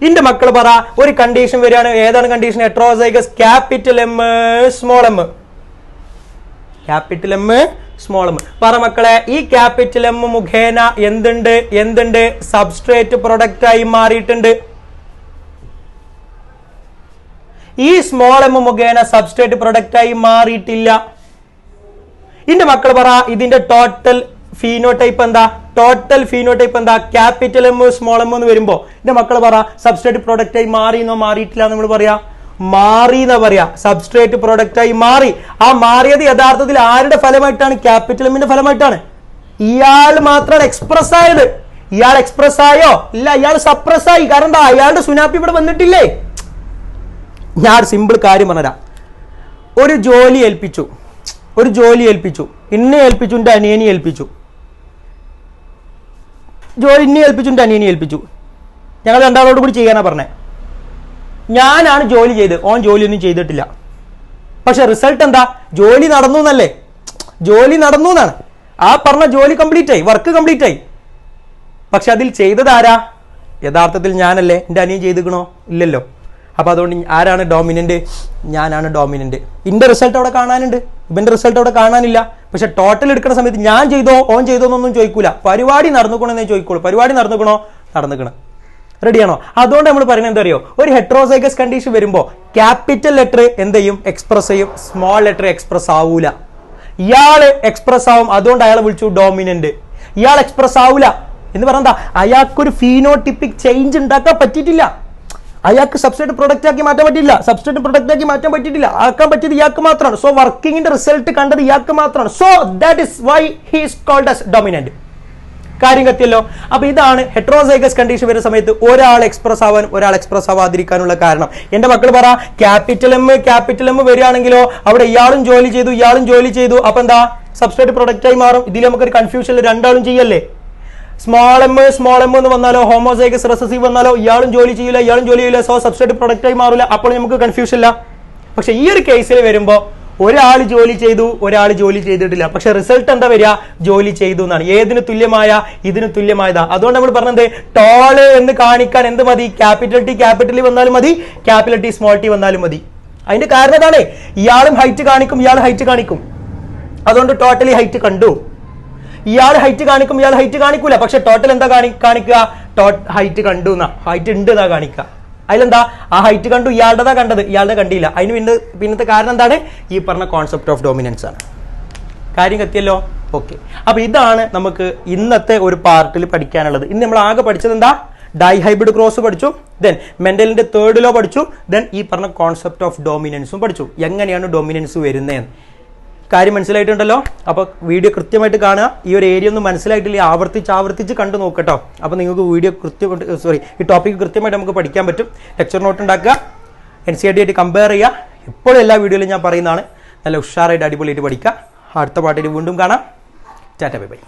ഇന്റെ മക്കൾ പറ, ഒരു കണ്ടീഷൻ വരികയാണ്. ഏതാണ് condition? Heterozygous capital M small M. Capital M small M. പറ മക്കളെ, ഈ ക്യാപിറ്റൽ എം മുഖേന എന്തുണ്ട്? സബ്സ്ട്രേറ്റ് പ്രൊഡക്റ്റ് ആയി മാറിയിട്ടുണ്ട്. ഈ സ്മോൾ എം മുഖേന സബ്സ്ട്രേറ്റ് പ്രൊഡക്റ്റ് ആയി മാറിയിട്ടില്ല. ഇന്റെ മക്കൾ പറ, ഇതിന്റെ ടോട്ടൽ ഫീനോടൈപ്പ് എന്താ? ടോട്ടൽ ഫീനോടൈപ്പ് എന്താ? ക്യാപിറ്റൽ എം സ്മോൾ എം എന്ന് വരുമ്പോ എന്റെ മക്കൾ പറ, സബ്സ്ട്രേറ്റ് പ്രൊഡക്റ്റ് ആയി മാറിയെന്നോ മാറിയിട്ടില്ല നമ്മൾ പറയാ? മാറി എന്നാ പറയാ. സബ്സ്ട്രേറ്റ് പ്രൊഡക്റ്റ് ആയി മാറി. ആ മാറിയത് യഥാർത്ഥത്തിൽ ആരുടെ ഫലമായിട്ടാണ്? ക്യാപിറ്റൽ എമ്മിന്റെ ഫലമായിട്ടാണ്. ഇയാൾ മാത്രമാണ് എക്സ്പ്രസ് ആയത്. ഇയാൾ എക്സ്പ്രസ് ആയോ? ഇല്ല, ഇയാൾ സപ്രസ് ആയി. കാരണം എന്താ? അയാളുടെ സുനാപ്പി ഇവിടെ വന്നിട്ടില്ലേ? ഞാൻ സിമ്പിൾ കാര്യം പറഞ്ഞുതരാം. ഒരു ജോലി ഏൽപ്പിച്ചു. എന്നെ ഏൽപ്പിച്ചു, എൻ്റെ അനിയനെ ഏൽപ്പിച്ചു. അനിയനെ ഏൽപ്പിച്ചു. ഞങ്ങൾ രണ്ടാളോട് കൂടി ചെയ്യാനാ പറഞ്ഞേ. ഞാനാണ് ജോലി ചെയ്ത്, ഓൻ ജോലിയൊന്നും ചെയ്തിട്ടില്ല. പക്ഷെ റിസൾട്ട് എന്താ? ജോലി നടന്നു എന്നല്ലേ? ജോലി നടന്നു എന്നാണ്. ആ പറഞ്ഞ ജോലി കംപ്ലീറ്റ് ആയി, വർക്ക് കംപ്ലീറ്റ് ആയി. പക്ഷെ അതിൽ ചെയ്തത് ആരാ? യഥാർത്ഥത്തിൽ ഞാനല്ലേ? എൻ്റെ അനിയൻ ചെയ്തിക്കണോ? ഇല്ലല്ലോ. അപ്പൊ അതുകൊണ്ട് ആരാണ് ഡോമിനന്റ്? ഞാനാണ് ഡോമിനന്റ്. ഇന്റെ റിസൾട്ട് അവിടെ കാണാനുണ്ട്, ഇവന്റെ റിസൾട്ട് അവിടെ കാണാനില്ല. പക്ഷെ ടോട്ടൽ എടുക്കുന്ന സമയത്ത് ഞാൻ ചെയ്തോ ഓൻ ചെയ്തോ എന്നൊന്നും ചോദിക്കൂല. പരിപാടി നടന്നുക്കണമെന്നേ ചോദിക്കുള്ളൂ. പരിപാടി നടന്നുക്കണം. റെഡിയാണോ? അതുകൊണ്ട് നമ്മൾ പറയുന്നത് എന്താ അറിയോ? ഒരു ഹെട്രോസൈഗസ് കണ്ടീഷൻ വരുമ്പോ ക്യാപിറ്റൽ ലെറ്റർ എന്ത് ചെയ്യും? എക്സ്പ്രസ് ചെയ്യും. സ്മോൾ ലെറ്റർ എക്സ്പ്രസ് ആവൂല. ഇയാള് എക്സ്പ്രസ് ആവും. അതുകൊണ്ട് അയാളെ വിളിച്ചു ഡോമിനന്റ്. ഇയാൾ എക്സ്പ്രസ് ആവൂല എന്ന് പറഞ്ഞാ അയാൾക്കൊരു ഫീനോടിപ്പിക് ചേഞ്ച് ഉണ്ടാക്കാൻ പറ്റിയിട്ടില്ല. അയാൾക്ക് സബ്സ്ട്രേറ്റ് പ്രൊഡക്റ്റ് ആക്കി മാറ്റാൻ പറ്റിയിട്ടില്ല. ആക്കാൻ പറ്റിയത് ഇയാൾക്ക് മാത്രമാണ്. സോ വർക്കിങ്ങിന്റെ റിസൾട്ട് കണ്ടത് ഇയാൾക്ക് മാത്രമാണ്. So that is why he is called as dominant. കാര്യം കത്തിയല്ലോ. അപ്പൊ ഇതാണ് ഹെട്രോസൈഗസ് കണ്ടീഷൻ വരുന്ന സമയത്ത് ഒരാൾ എക്സ്പ്രസ് ആവാൻ ഒരാൾ എക്സ്പ്രസ് ആവാതിരിക്കാനുള്ള കാരണം. എന്റെ മക്കൾ പറ, ക്യാപിറ്റൽ എം വരികയാണെങ്കിലോ അവിടെ ഇയാളും ജോലി ചെയ്തു. അപ്പൊ എന്താ? സബ്സ്ട്രേറ്റ് പ്രൊഡക്റ്റ് ആയി മാറും. ഇതിൽ നമുക്കൊരു കൺഫ്യൂഷൻ, രണ്ടാളും ചെയ്യല്ലേ? സ്മോൾ എം എന്ന് വന്നാലോ, ഹോമോസൈഗസ് റെസസീവ് വന്നാലോ ഇയാളും ജോലി ചെയ്യില്ല. സോ സബ്സ്ട്രേറ്റ് പ്രൊഡക്റ്റ് ആയി മാറില്ല. അപ്പോൾ നമുക്ക് കൺഫ്യൂഷൻ ഇല്ല. പക്ഷെ ഈ ഒരു കേസിൽ വരുമ്പോ ഒരാൾ ജോലി ചെയ്തു, ഒരാൾ ജോലി ചെയ്തിട്ടില്ല. പക്ഷെ റിസൾട്ട് എന്താ വരിക? ജോലി ചെയ്തു എന്നാണ്. ഏതിന് തുല്യമായ? ഇതിന് തുല്യമായതാ. അതുകൊണ്ട് നമ്മൾ പറഞ്ഞത് ടോള് എന്ന് കാണിക്കാൻ എന്ത് മതി? ക്യാപിറ്റൽ വന്നാലും മതി, ക്യാപിറ്റൽ ടി സ്മോൾ ടി വന്നാലും മതി. അതിന്റെ കാരണം എന്താണ്? ഇയാളും ഹൈറ്റ് കാണിക്കും, ഇയാൾ ഹൈറ്റ് കാണിക്കും. അതുകൊണ്ട് ടോട്ടലി ഹൈറ്റ് കണ്ടു. ഇയാൾ ഹൈറ്റ് കാണിക്കും, ഇയാൾ ഹൈറ്റ് കാണിക്കൂല. പക്ഷെ ടോട്ടൽ എന്താ കാണിക്കുക? ഹൈറ്റ് കണ്ടു എന്നാ, ഹൈറ്റ് ഉണ്ട് എന്നാ കാണിക്കുക. അതിലെന്താ? ആ ഹൈറ്റ് കണ്ടു, ഇയാളുടെ കണ്ടത്, ഇയാളുടെ കണ്ടില്ല. അതിന് പിന്നത്തെ കാരണം എന്താണ്? ഈ പറഞ്ഞ കോൺസെപ്റ്റ് ഓഫ് ഡോമിനൻസ് ആണ്. കാര്യം കത്തിയല്ലോ? ഓക്കെ. അപ്പൊ ഇതാണ് നമുക്ക് ഇന്നത്തെ ഒരു പാർട്ടിൽ പഠിക്കാനുള്ളത്. ഇന്ന് നമ്മൾ ആകെ പഠിച്ചത് എന്താ? ഡൈഹൈബ്രിഡ് ക്രോസ് പഠിച്ചു, ദെൻ മെന്റലിന്റെ തേർഡ് ലോ പഠിച്ചു, ദെൻ ഈ പറഞ്ഞ കോൺസെപ്റ്റ് ഓഫ് ഡോമിനൻസും പഠിച്ചു. എങ്ങനെയാണ് ഡോമിനൻസ് വരുന്നതെന്ന് കാര്യം മനസ്സിലായിട്ടുണ്ടല്ലോ. അപ്പൊ വീഡിയോ കൃത്യമായിട്ട് കാണുക. ഈ ഒരു ഏരിയ ഒന്നും മനസ്സിലായിട്ടില്ല, ആവർത്തിച്ച് കണ്ടു നോക്കട്ടോ. അപ്പൊ നിങ്ങൾക്ക് വീഡിയോ ഈ ടോപ്പിക് കൃത്യമായിട്ട് നമുക്ക് പഠിക്കാൻ പറ്റും. ലെക്ചർ നോട്ട് ഉണ്ടാക്കുക, NCERT ആയിട്ട് കമ്പയർ ചെയ്യുക. എപ്പോഴും എല്ലാ വീഡിയോയിലും ഞാൻ പറയുന്നതാണ്. നല്ല ഉഷാറായിട്ട് അടിപൊളിയായിട്ട് പഠിക്കുക. അടുത്ത പാട്ടിൽ വീണ്ടും കാണാം. Tata bye bye.